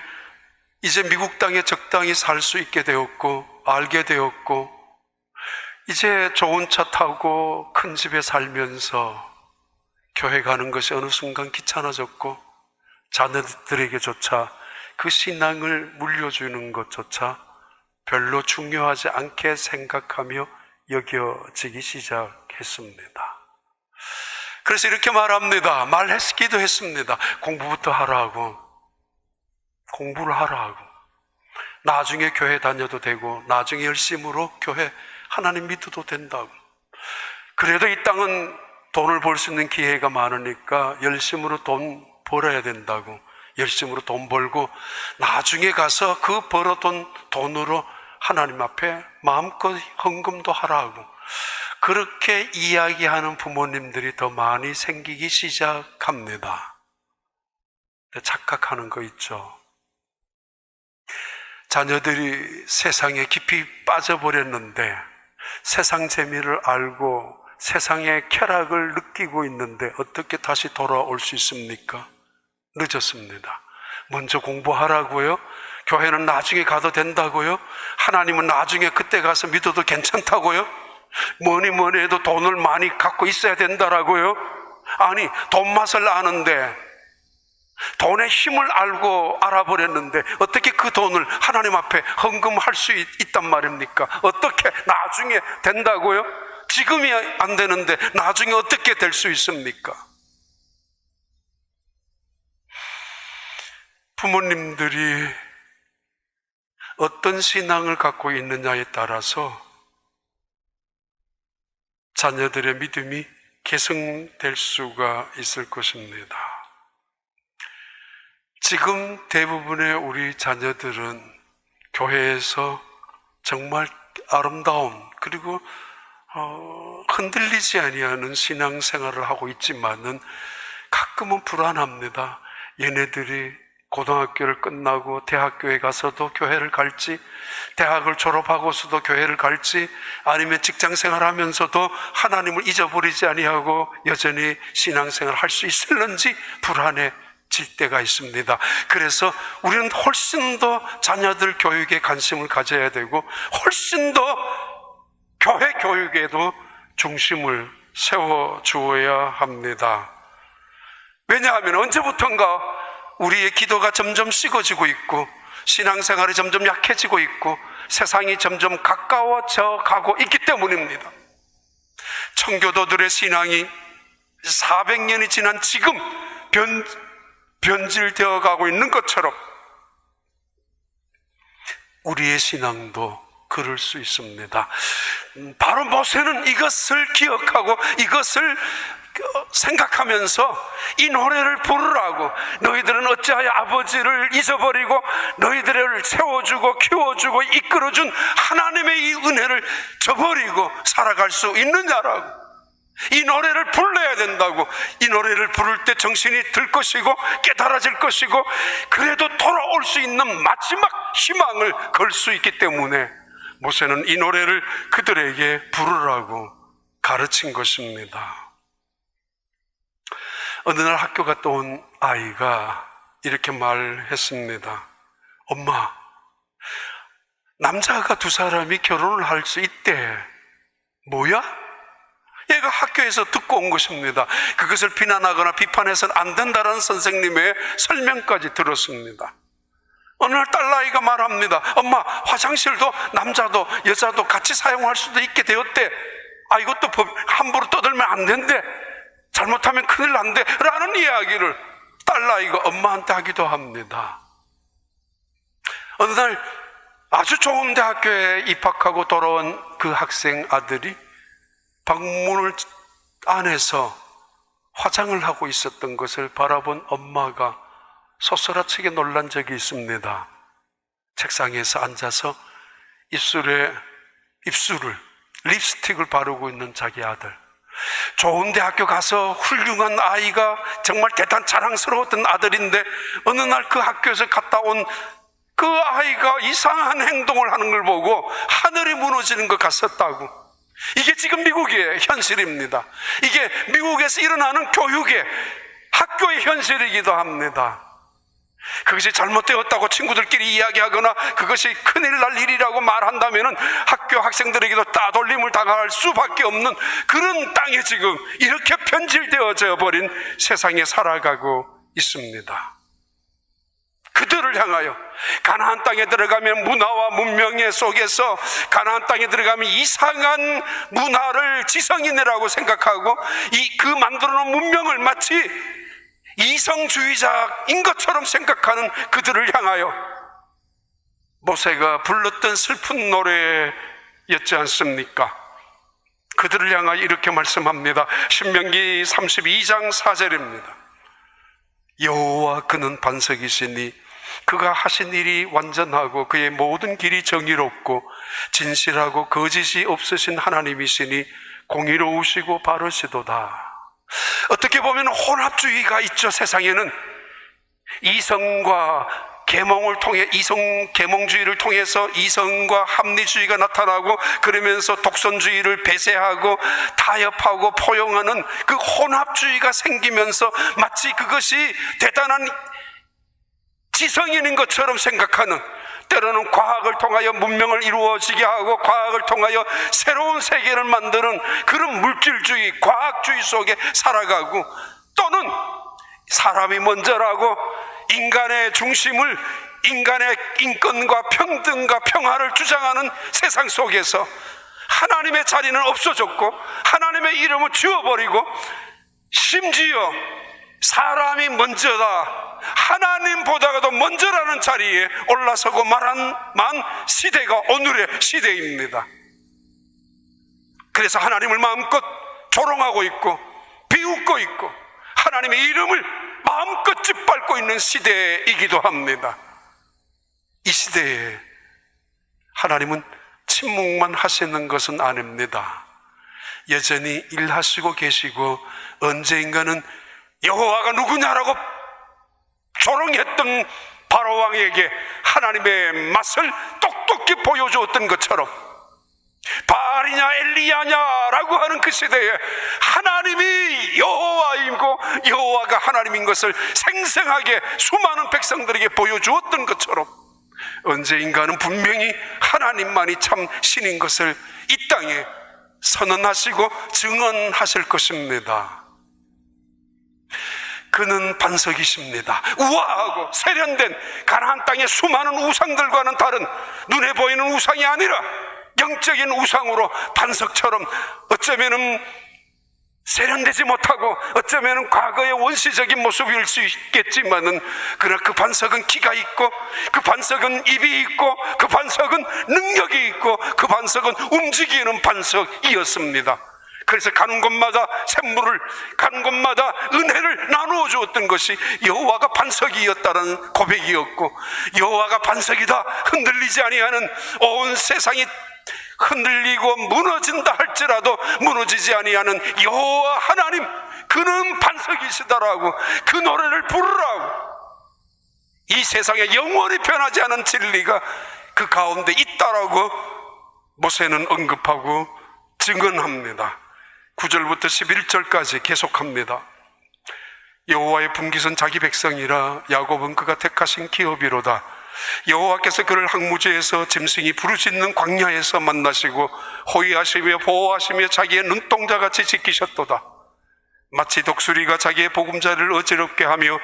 [SPEAKER 1] 이제 미국 땅에 적당히 살 수 있게 되었고, 알게 되었고, 이제 좋은 차 타고 큰 집에 살면서 교회 가는 것이 어느 순간 귀찮아졌고, 자녀들에게조차 그 신앙을 물려주는 것조차 별로 중요하지 않게 생각하며 여겨지기 시작했습니다. 그래서 이렇게 말했기도 했습니다. 공부부터 하라고. 공부를 하라고. 나중에 교회 다녀도 되고, 나중에 열심으로 교회 하나님 믿어도 된다고. 그래도 이 땅은 돈을 벌 수 있는 기회가 많으니까 열심으로 돈 벌어야 된다고. 열심으로 돈 벌고 나중에 가서 그 벌어둔 돈으로 하나님 앞에 마음껏 헌금도 하라고. 그렇게 이야기하는 부모님들이 더 많이 생기기 시작합니다. 착각하는 거 있죠. 자녀들이 세상에 깊이 빠져버렸는데, 세상 재미를 알고 세상의 쾌락을 느끼고 있는데 어떻게 다시 돌아올 수 있습니까? 늦었습니다. 먼저 공부하라고요? 교회는 나중에 가도 된다고요? 하나님은 나중에 그때 가서 믿어도 괜찮다고요? 뭐니 해도 돈을 많이 갖고 있어야 된다라고요? 아니, 돈 맛을 아는데, 돈의 힘을 알고 알아버렸는데 어떻게 그 돈을 하나님 앞에 헌금할 수 있단 말입니까? 어떻게 나중에 된다고요? 지금이 안 되는데 나중에 어떻게 될 수 있습니까? 부모님들이 어떤 신앙을 갖고 있느냐에 따라서 자녀들의 믿음이 계승될 수가 있을 것입니다. 지금 대부분의 우리 자녀들은 교회에서 정말 아름다운, 그리고 흔들리지 아니하는 신앙생활을 하고 있지만은 가끔은 불안합니다. 얘네들이 고등학교를 끝나고 대학교에 가서도 교회를 갈지, 대학을 졸업하고서도 교회를 갈지, 아니면 직장생활 하면서도 하나님을 잊어버리지 아니하고 여전히 신앙생활을 할 수 있을런지 불안해질 때가 있습니다. 그래서 우리는 훨씬 더 자녀들 교육에 관심을 가져야 되고, 훨씬 더 교회 교육에도 중심을 세워주어야 합니다. 왜냐하면 언제부턴가 우리의 기도가 점점 식어지고 있고, 신앙생활이 점점 약해지고 있고, 세상이 점점 가까워져 가고 있기 때문입니다. 청교도들의 신앙이 400년이 지난 지금 변질되어 가고 있는 것처럼 우리의 신앙도 그럴 수 있습니다. 바로 모세는 이것을 기억하고 이것을 생각하면서 이 노래를 부르라고, 너희들은 어찌하여 아버지를 잊어버리고 너희들을 세워주고 키워주고 이끌어준 하나님의 이 은혜를 저버리고 살아갈 수 있느냐라고. 이 노래를 불러야 된다고. 이 노래를 부를 때 정신이 들 것이고 깨달아질 것이고, 그래도 돌아올 수 있는 마지막 희망을 걸 수 있기 때문에 모세는 이 노래를 그들에게 부르라고 가르친 것입니다. 어느 날 학교 갔다 온 아이가 이렇게 말했습니다. 엄마, 남자가 두 사람이 결혼을 할 수 있대. 뭐야? 얘가 학교에서 듣고 온 것입니다. 그것을 비난하거나 비판해서는 안 된다는 선생님의 설명까지 들었습니다. 어느 날 딸아이가 말합니다. 엄마, 화장실도 남자도 여자도 같이 사용할 수도 있게 되었대. 아, 이것도 함부로 떠들면 안 된대. 잘못하면 큰일 난대. 라는 이야기를 딸아이가 엄마한테 하기도 합니다. 어느 날 아주 좋은 대학교에 입학하고 돌아온 그 학생 아들이 방문을 안에서 화장을 하고 있었던 것을 바라본 엄마가 소스라치게 놀란 적이 있습니다. 책상에서 앉아서 입술을 립스틱을 바르고 있는 자기 아들, 좋은 대학교 가서 훌륭한 아이가 정말 대단 자랑스러웠던 아들인데 어느 날 그 학교에서 갔다 온 그 아이가 이상한 행동을 하는 걸 보고 하늘이 무너지는 것 같았다고. 이게 지금 미국의 현실입니다. 이게 미국에서 일어나는 교육의 학교의 현실이기도 합니다. 그것이 잘못되었다고 친구들끼리 이야기하거나 그것이 큰일 날 일이라고 말한다면 학교 학생들에게도 따돌림을 당할 수밖에 없는 그런 땅에 지금 이렇게 변질되어져 버린 세상에 살아가고 있습니다. 그들을 향하여 가나안 땅에 들어가면 문화와 문명의 속에서 가나안 땅에 들어가면 이상한 문화를 지성인이라고 생각하고 그 만들어 놓은 문명을 마치 이성주의자인 것처럼 생각하는 그들을 향하여 모세가 불렀던 슬픈 노래였지 않습니까? 그들을 향하여 이렇게 말씀합니다. 신명기 32장 4절입니다. 여호와 그는 반석이시니 그가 하신 일이 완전하고 그의 모든 길이 정의롭고 진실하고 거짓이 없으신 하나님이시니 공의로우시고 바르시도다. 어떻게 보면 혼합주의가 있죠. 세상에는 이성과 계몽을 통해 계몽주의를 통해서 이성과 합리주의가 나타나고, 그러면서 독선주의를 배제하고 타협하고 포용하는 그 혼합주의가 생기면서 마치 그것이 대단한 지성인인 것처럼 생각하는, 때로는 과학을 통하여 문명을 이루어지게 하고 과학을 통하여 새로운 세계를 만드는 그런 물질주의, 과학주의 속에 살아가고, 또는 사람이 먼저라고 인간의 중심을, 인간의 인권과 평등과 평화를 주장하는 세상 속에서 하나님의 자리는 없어졌고 하나님의 이름을 지워버리고 심지어 사람이 먼저다, 하나님보다도 먼저라는 자리에 올라서고 말한 시대가 오늘의 시대입니다. 그래서 하나님을 마음껏 조롱하고 있고 비웃고 있고 하나님의 이름을 마음껏 짓밟고 있는 시대이기도 합니다. 이 시대에 하나님은 침묵만 하시는 것은 아닙니다. 여전히 일하시고 계시고, 언젠가는 여호와가 누구냐라고 조롱했던 바로왕에게 하나님의 맛을 똑똑히 보여주었던 것처럼, 바알이냐 엘리야냐라고 하는 그 시대에 하나님이 여호와이고 여호와가 하나님인 것을 생생하게 수많은 백성들에게 보여주었던 것처럼, 언제인가는 분명히 하나님만이 참 신인 것을 이 땅에 선언하시고 증언하실 것입니다. 그는 반석이십니다. 우아하고 세련된 가나안 땅의 수많은 우상들과는 다른, 눈에 보이는 우상이 아니라 영적인 우상으로 반석처럼, 어쩌면은 세련되지 못하고 어쩌면 과거의 원시적인 모습일 수 있겠지만은, 그러나 그 반석은 기가 있고, 그 반석은 입이 있고, 그 반석은 능력이 있고, 그 반석은 움직이는 반석이었습니다. 그래서 가는 곳마다 샘물을, 가는 곳마다 은혜를 나누어 주었던 것이 여호와가 반석이었다는 고백이었고, 여호와가 반석이다, 흔들리지 아니하는, 온 세상이 흔들리고 무너진다 할지라도 무너지지 아니하는 여호와 하나님, 그는 반석이시다라고 그 노래를 부르라고, 이 세상에 영원히 변하지 않은 진리가 그 가운데 있다라고 모세는 언급하고 증언합니다. 9절부터 11절까지 계속합니다. 여호와의 분깃은 자기 백성이라, 야곱은 그가 택하신 기업이로다. 여호와께서 그를 항무지에서 짐승이 부르짖는 광야에서 만나시고 호위하시며 보호하시며 자기의 눈동자같이 지키셨도다. 마치 독수리가 자기의 보금자리를 어지럽게 하며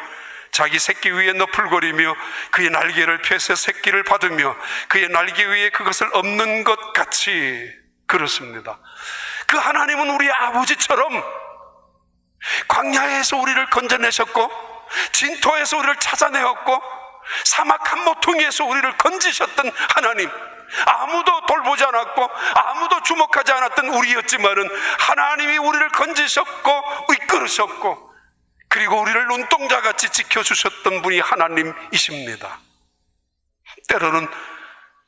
[SPEAKER 1] 자기 새끼 위에 너풀거리며 그의 날개를 펴서 새끼를 받으며 그의 날개 위에 그것을 엎는 것 같이, 그렇습니다. 그 하나님은 우리 아버지처럼 광야에서 우리를 건져내셨고, 진토에서 우리를 찾아내었고, 사막 한 모퉁이에서 우리를 건지셨던 하나님, 아무도 돌보지 않았고 아무도 주목하지 않았던 우리였지만은 하나님이 우리를 건지셨고 이끌으셨고, 그리고 우리를 눈동자같이 지켜주셨던 분이 하나님이십니다. 때로는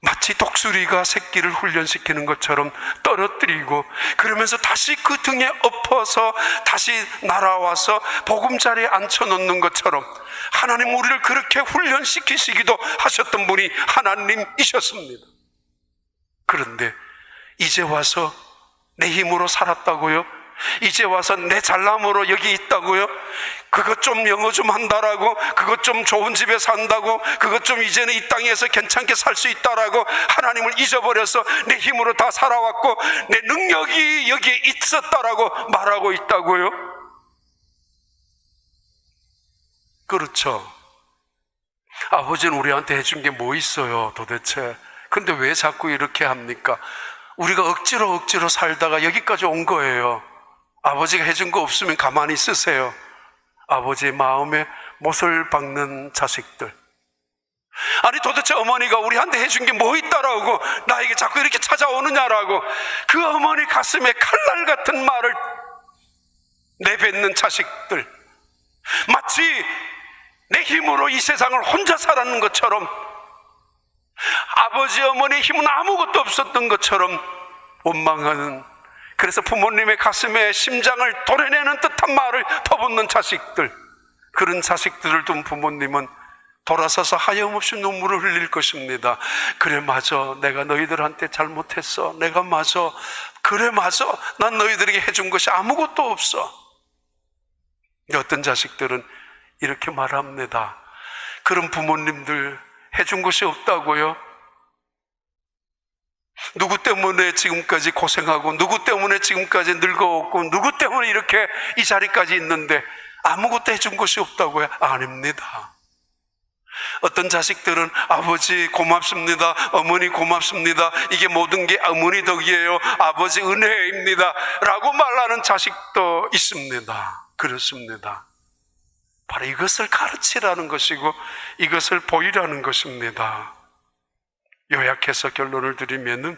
[SPEAKER 1] 마치 독수리가 새끼를 훈련시키는 것처럼 떨어뜨리고, 그러면서 다시 그 등에 엎어서 다시 날아와서 보금자리에 앉혀놓는 것처럼 하나님 우리를 그렇게 훈련시키시기도 하셨던 분이 하나님이셨습니다. 그런데 이제 와서 내 힘으로 살았다고요? 이제 와서 내 잘남으로 여기 있다고요? 그것 좀 영어 좀 한다라고, 그것 좀 좋은 집에 산다고, 그것 좀 이제는 이 땅에서 괜찮게 살 수 있다라고 하나님을 잊어버려서 내 힘으로 다 살아왔고 내 능력이 여기에 있었다라고 말하고 있다고요? 그렇죠. 아버지는 우리한테 해준 게 뭐 있어요 도대체? 근데 왜 자꾸 이렇게 합니까? 우리가 억지로 살다가 여기까지 온 거예요. 아버지가 해준 거 없으면 가만히 있으세요. 아버지의 마음에 못을 박는 자식들. 아니 도대체 어머니가 우리한테 해준 게 뭐 있다라고 나에게 자꾸 이렇게 찾아오느냐라고, 그 어머니 가슴에 칼날 같은 말을 내뱉는 자식들. 마치 내 힘으로 이 세상을 혼자 살았는 것처럼, 아버지 어머니의 힘은 아무것도 없었던 것처럼 원망하는, 그래서 부모님의 가슴에 심장을 도려내는 듯한 말을 퍼붓는 자식들. 그런 자식들을 둔 부모님은 돌아서서 하염없이 눈물을 흘릴 것입니다. 그래 맞아, 내가 너희들한테 잘못했어. 내가 맞아, 그래 맞아, 난 너희들에게 해준 것이 아무것도 없어. 어떤 자식들은 이렇게 말합니다. 그런 부모님들 해준 것이 없다고요? 누구 때문에 지금까지 고생하고, 누구 때문에 지금까지 늙어왔고, 누구 때문에 이렇게 이 자리까지 있는데 아무것도 해준 것이 없다고요? 아닙니다. 어떤 자식들은 아버지 고맙습니다, 어머니 고맙습니다, 이게 모든 게 어머니 덕이에요, 아버지 은혜입니다 라고 말하는 자식도 있습니다. 그렇습니다. 바로 이것을 가르치라는 것이고 이것을 보이라는 것입니다. 요약해서 결론을 드리면은,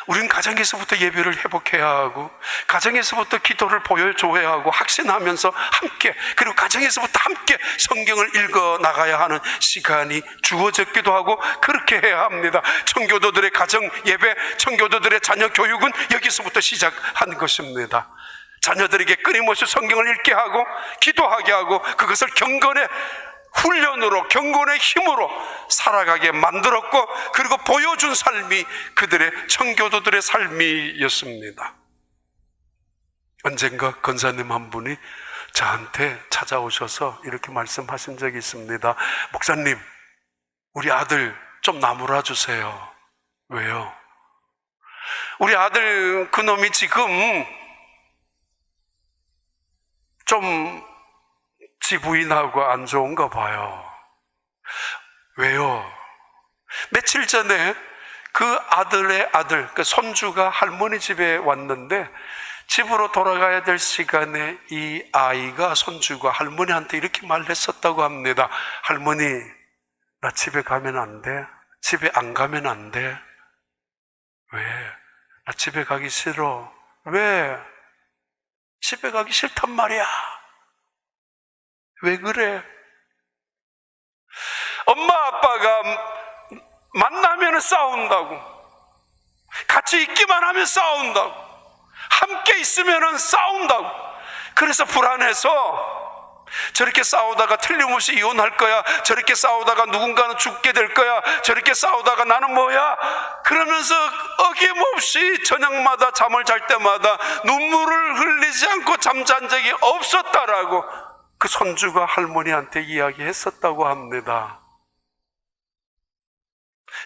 [SPEAKER 1] 우리는 가정에서부터 예배를 회복해야 하고, 가정에서부터 기도를 보여줘야 하고, 학신하면서 함께, 그리고 가정에서부터 함께 성경을 읽어 나가야 하는 시간이 주어졌기도 하고, 그렇게 해야 합니다. 청교도들의 가정 예배, 청교도들의 자녀 교육은 여기서부터 시작한 것입니다. 자녀들에게 끊임없이 성경을 읽게 하고 기도하게 하고, 그것을 경건의 훈련으로, 경건의 힘으로 살아가게 만들었고, 그리고 보여준 삶이 그들의 청교도들의 삶이었습니다. 언젠가 권사님 한 분이 저한테 찾아오셔서 이렇게 말씀하신 적이 있습니다. 목사님, 우리 아들 좀 나무라 주세요. 왜요? 우리 아들 그놈이 지금 좀 지부인하고 안 좋은가 봐요. 왜요? 며칠 전에 그 아들의 아들, 그 손주가 할머니 집에 왔는데 집으로 돌아가야 될 시간에 이 아이가, 손주가 할머니한테 이렇게 말했었다고 합니다. 할머니, 나 집에 가면 안 돼? 집에 안 가면 안 돼? 왜? 나 집에 가기 싫어. 왜? 집에 가기 싫단 말이야. 왜 그래? 엄마 아빠가 만나면 싸운다고, 같이 있기만 하면 싸운다고, 함께 있으면 싸운다고. 그래서 불안해서 저렇게 싸우다가 틀림없이 이혼할 거야, 저렇게 싸우다가 누군가는 죽게 될 거야, 저렇게 싸우다가 나는 뭐야, 그러면서 어김없이 저녁마다 잠을 잘 때마다 눈물을 흘리지 않고 잠잔 적이 없었다라고 그 손주가 할머니한테 이야기했었다고 합니다.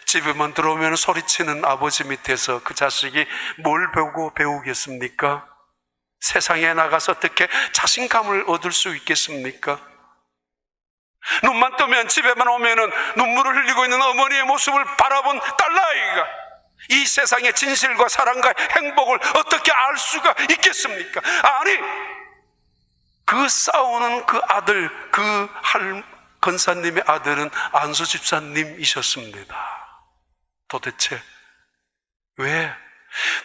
[SPEAKER 1] 집에만 들어오면 소리치는 아버지 밑에서 그 자식이 뭘 보고 배우겠습니까? 세상에 나가서 어떻게 자신감을 얻을 수 있겠습니까? 눈만 뜨면, 집에만 오면은 눈물을 흘리고 있는 어머니의 모습을 바라본 딸아이가 이 세상의 진실과 사랑과 행복을 어떻게 알 수가 있겠습니까? 아니, 그 싸우는 그 아들, 그 권사님의 아들은 안수 집사님이셨습니다. 도대체 왜?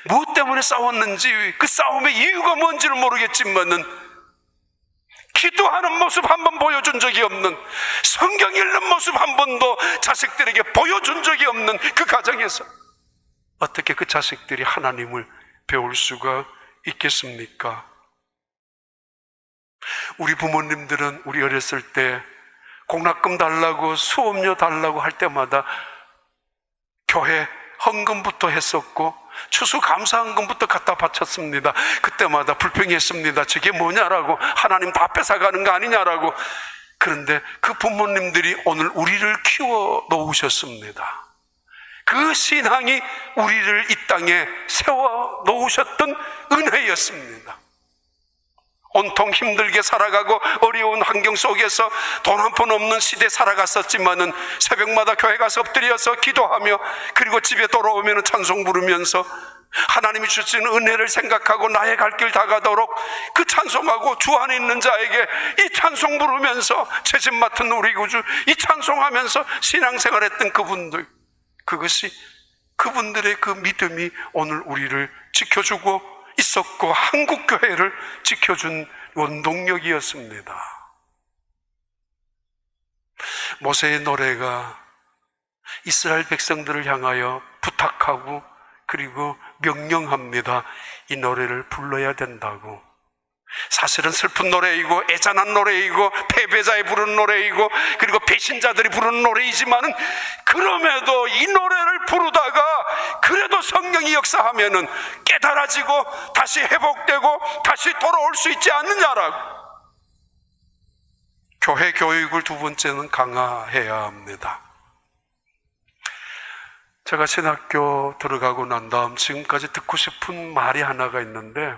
[SPEAKER 1] 무엇 때문에 싸웠는지, 그 싸움의 이유가 뭔지는 모르겠지만은 기도하는 모습 한 번 보여준 적이 없는, 성경 읽는 모습 한 번도 자식들에게 보여준 적이 없는 그 가정에서 어떻게 그 자식들이 하나님을 배울 수가 있겠습니까? 우리 부모님들은 우리 어렸을 때 공납금 달라고, 수업료 달라고 할 때마다 교회 헌금부터 했었고 추수감사헌금부터 갖다 바쳤습니다. 그때마다 불평했습니다. 저게 뭐냐라고, 하나님 다 뺏어가는 거 아니냐라고. 그런데 그 부모님들이 오늘 우리를 키워 놓으셨습니다. 그 신앙이 우리를 이 땅에 세워 놓으셨던 은혜였습니다. 온통 힘들게 살아가고 어려운 환경 속에서 돈 한 푼 없는 시대에 살아갔었지만은 새벽마다 교회 가서 엎드려서 기도하며, 그리고 집에 돌아오면 찬송 부르면서 하나님이 주신 은혜를 생각하고 나의 갈 길 다가도록 그 찬송하고, 주 안에 있는 자에게 이 찬송 부르면서 죄짐 맡은 우리 구주 이 찬송하면서 신앙생활했던 그분들, 그것이 그분들의 그 믿음이 오늘 우리를 지켜주고 있었고 한국교회를 지켜준 원동력이었습니다. 모세의 노래가 이스라엘 백성들을 향하여 부탁하고 그리고 명령합니다. 이 노래를 불러야 된다고. 사실은 슬픈 노래이고 애잔한 노래이고 패배자의 부르는 노래이고 그리고 배신자들이 부르는 노래이지만은, 그럼에도 이 노래를 부르다가 그래도 성령이 역사하면은 깨달아지고 다시 회복되고 다시 돌아올 수 있지 않느냐라고. 교회 교육을 두 번째는 강화해야 합니다. 제가 신학교 들어가고 난 다음 지금까지 듣고 싶은 말이 하나가 있는데,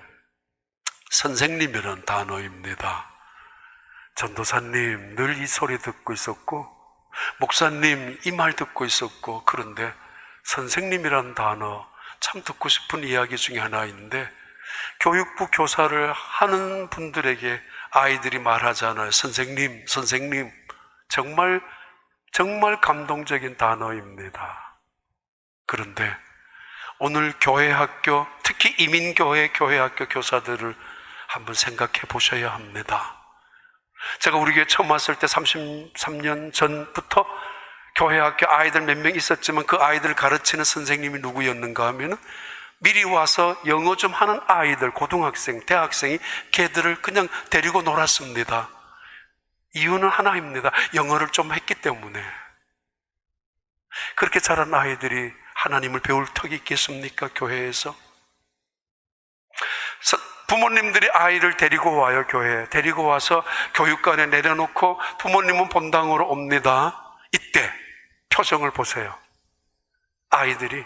[SPEAKER 1] 선생님이라는 단어입니다. 전도사님 늘 이 소리 듣고 있었고, 목사님 이 말 듣고 있었고, 그런데 선생님이라는 단어 참 듣고 싶은 이야기 중에 하나인데, 교육부 교사를 하는 분들에게 아이들이 말하잖아요. 선생님, 선생님. 정말 감동적인 단어입니다. 그런데 오늘 교회 학교, 특히 이민교회 교회 학교 교사들을 한번 생각해 보셔야 합니다. 제가 우리 교회 처음 왔을 때 33년 전부터 교회 학교 아이들 몇 명 있었지만 그 아이들 가르치는 선생님이 누구였는가 하면 미리 와서 영어 좀 하는 아이들, 고등학생, 대학생이 걔들을 그냥 데리고 놀았습니다. 이유는 하나입니다. 영어를 좀 했기 때문에. 그렇게 자란 아이들이 하나님을 배울 턱이 있겠습니까? 교회에서. 부모님들이 아이를 데리고 와요. 교회에 데리고 와서 교육관에 내려놓고 부모님은 본당으로 옵니다. 이때 표정을 보세요. 아이들이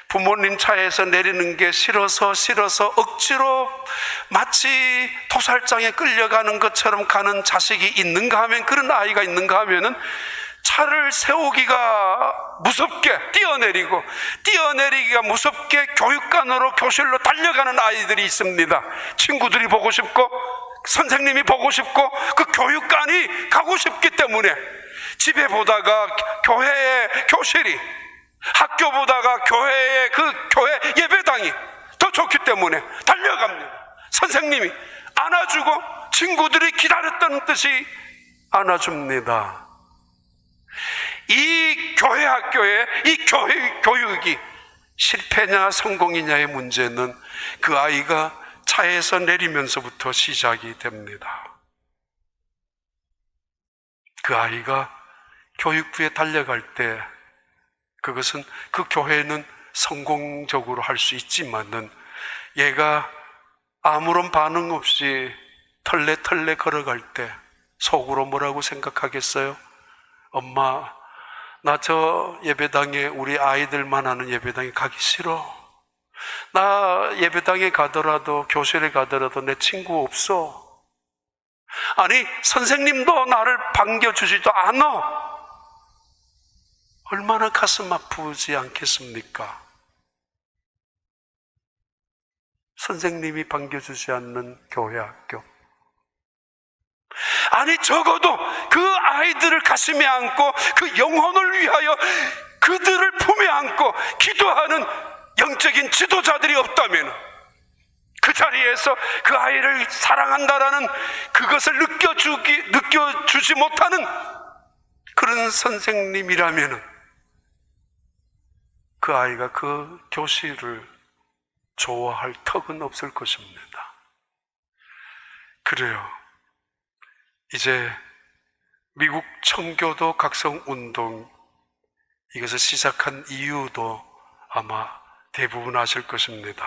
[SPEAKER 1] 부모님 차에서 내리는 게 싫어서 억지로 마치 도살장에 끌려가는 것처럼 가는 자식이 있는가 하면, 그런 아이가 있는가 하면은 차를 세우기가 무섭게 뛰어내리기가 무섭게 교육관으로 교실로 달려가는 아이들이 있습니다. 친구들이 보고 싶고 선생님이 보고 싶고 그 교육관이 가고 싶기 때문에 집에 보다가 교회의 교실이, 학교 보다가 교회의 그 교회 예배당이 더 좋기 때문에 달려갑니다. 선생님이 안아주고 친구들이 기다렸던 듯이 안아줍니다. 이 교회 학교의 이 교육이 실패냐 성공이냐의 문제는 그 아이가 차에서 내리면서부터 시작이 됩니다. 그 아이가 교육부에 달려갈 때 그것은 그 교회는 성공적으로 할 수 있지만은 얘가 아무런 반응 없이 털레털레 걸어갈 때 속으로 뭐라고 생각하겠어요? 엄마, 나 저 예배당에 우리 아이들만 하는 예배당에 가기 싫어. 나 예배당에 가더라도 교실에 가더라도 내 친구 없어. 아니 선생님도 나를 반겨주지도 않아. 얼마나 가슴 아프지 않겠습니까? 선생님이 반겨주지 않는 교회 학교. 아니 적어도 그 아이들을 가슴에 안고 그 영혼을 위하여 그들을 품에 안고 기도하는 영적인 지도자들이 없다면 그 자리에서 그 아이를 사랑한다라는 그것을 느껴주지 못하는 그런 선생님이라면 그 아이가 그 교실을 좋아할 턱은 없을 것입니다. 그래요. 이제 미국 청교도 각성운동 이것을 시작한 이유도 아마 대부분 아실 것입니다.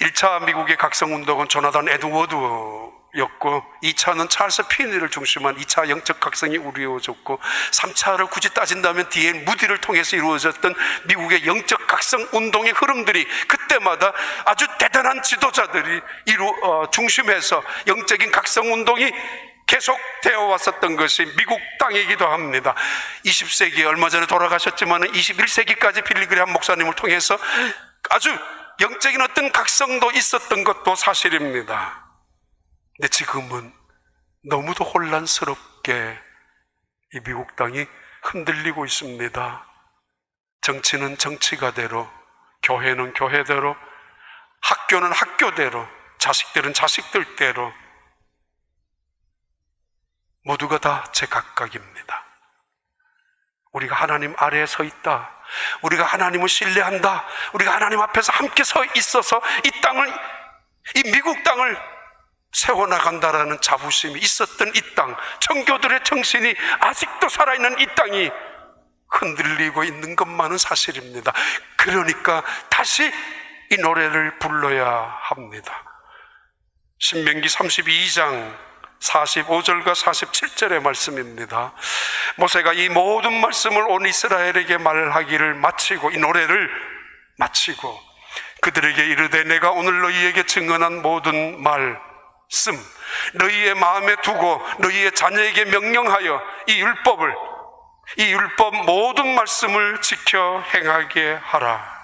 [SPEAKER 1] 1차 미국의 각성운동은 조나단 에드워드였고 2차는 찰스 피니를 중심한 2차 영적 각성이 이루어졌고 3차를 굳이 따진다면 D.L. 무디를 통해서 이루어졌던 미국의 영적 각성운동의 흐름들이 그때마다 아주 대단한 지도자들이 중심해서 영적인 각성운동이 계속되어 왔었던 것이 미국 땅이기도 합니다. 20세기에 얼마 전에 돌아가셨지만 21세기까지 빌리그레함 목사님을 통해서 아주 영적인 어떤 각성도 있었던 것도 사실입니다. 근데 지금은 너무도 혼란스럽게 이 미국 땅이 흔들리고 있습니다. 정치는 정치가대로, 교회는 교회대로, 학교는 학교대로, 자식들은 자식들대로 모두가 다 제각각입니다. 우리가 하나님 아래에 서 있다, 우리가 하나님을 신뢰한다, 우리가 하나님 앞에서 함께 서 있어서 이 미국 땅을 세워나간다라는 자부심이 있었던 이 땅, 청교들의 정신이 아직도 살아있는 이 땅이 흔들리고 있는 것만은 사실입니다. 그러니까 다시 이 노래를 불러야 합니다. 신명기 32장 45절과 47절의 말씀입니다. 모세가 이 모든 말씀을 온 이스라엘에게 말하기를 마치고, 이 노래를 마치고 그들에게 이르되 내가 오늘 너희에게 증언한 모든 말씀 너희의 마음에 두고 너희의 자녀에게 명령하여 이 율법 모든 말씀을 지켜 행하게 하라.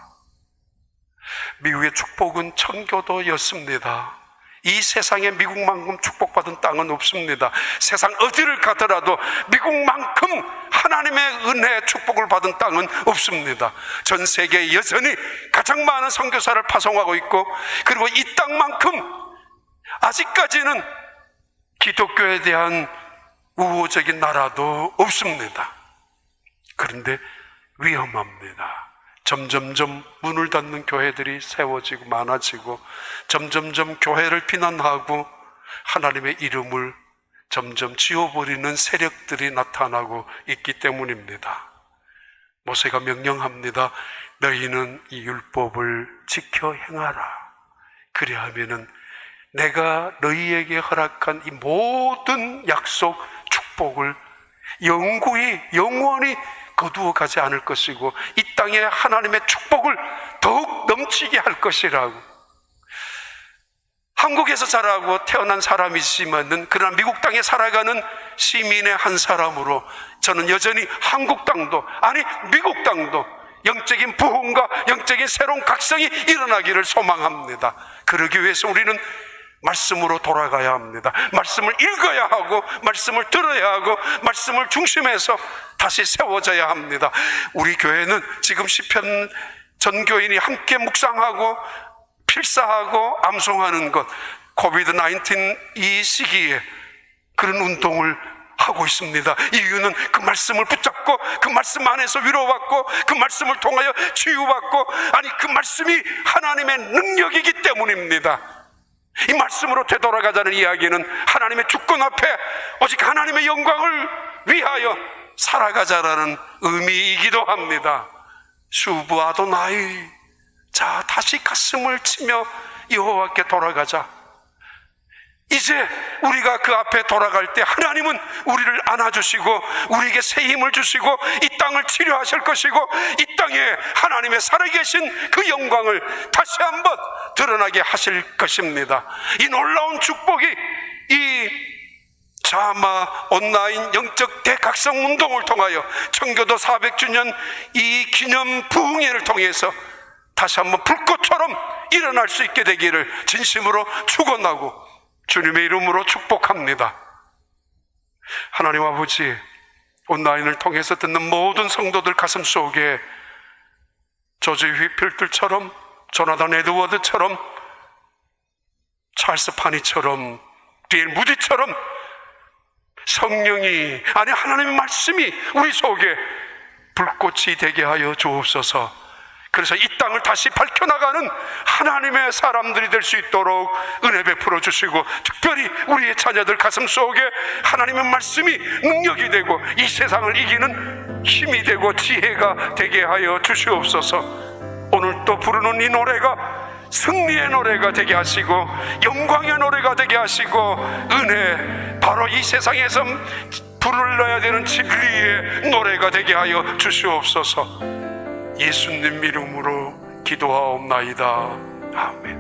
[SPEAKER 1] 미국의 축복은 청교도였습니다. 이 세상에 미국만큼 축복받은 땅은 없습니다. 세상 어디를 가더라도 미국만큼 하나님의 은혜 축복을 받은 땅은 없습니다. 전 세계에 여전히 가장 많은 선교사를 파송하고 있고, 그리고 이 땅만큼 아직까지는 기독교에 대한 우호적인 나라도 없습니다. 그런데 위험합니다. 점점점 문을 닫는 교회들이 세워지고 많아지고, 점점점 교회를 비난하고 하나님의 이름을 점점 지워버리는 세력들이 나타나고 있기 때문입니다. 모세가 명령합니다. 너희는 이 율법을 지켜 행하라. 그리하면은 내가 너희에게 허락한 이 모든 약속, 축복을 영원히 거두어 가지 않을 것이고, 이 땅에 하나님의 축복을 더욱 넘치게 할 것이라고. 한국에서 자라고 태어난 사람이지만은 그러나 미국 땅에 살아가는 시민의 한 사람으로 저는 여전히 한국 땅도, 아니 미국 땅도 영적인 부흥과 영적인 새로운 각성이 일어나기를 소망합니다. 그러기 위해서 우리는 말씀으로 돌아가야 합니다. 말씀을 읽어야 하고, 말씀을 들어야 하고, 말씀을 중심해서 다시 세워져야 합니다. 우리 교회는 지금 시편 전교인이 함께 묵상하고 필사하고 암송하는 것, 코비드-19 이 시기에 그런 운동을 하고 있습니다. 이유는 그 말씀을 붙잡고 그 말씀 안에서 위로받고 그 말씀을 통하여 치유받고, 아니 그 말씀이 하나님의 능력이기 때문입니다. 이 말씀으로 되돌아가자는 이야기는 하나님의 주권 앞에 오직 하나님의 영광을 위하여 살아가자라는 의미이기도 합니다. 슈브 아도나이, 자 다시 가슴을 치며 여호와께 돌아가자. 이제 우리가 그 앞에 돌아갈 때 하나님은 우리를 안아주시고 우리에게 새 힘을 주시고 이 땅을 치료하실 것이고 이 땅에 하나님의 살아계신 그 영광을 다시 한번 드러나게 하실 것입니다. 이 놀라운 축복이 이 자마 온라인 영적 대각성 운동을 통하여 청교도 400주년 이 기념 부흥회를 통해서 다시 한번 불꽃처럼 일어날 수 있게 되기를 진심으로 축원하고 주님의 이름으로 축복합니다. 하나님 아버지, 온라인을 통해서 듣는 모든 성도들 가슴 속에 조지 휘필들처럼, 조나단 에드워드처럼, 찰스 파니처럼, 디엘 무디처럼 성령이, 아니 하나님의 말씀이 우리 속에 불꽃이 되게 하여 주옵소서. 그래서 이 땅을 다시 밝혀나가는 하나님의 사람들이 될 수 있도록 은혜 베풀어 주시고, 특별히 우리의 자녀들 가슴 속에 하나님의 말씀이 능력이 되고 이 세상을 이기는 힘이 되고 지혜가 되게 하여 주시옵소서. 오늘 또 부르는 이 노래가 승리의 노래가 되게 하시고 영광의 노래가 되게 하시고, 은혜, 바로 이 세상에서 불러야 되는 진리의 노래가 되게 하여 주시옵소서. 예수님 이름으로 기도하옵나이다. 아멘.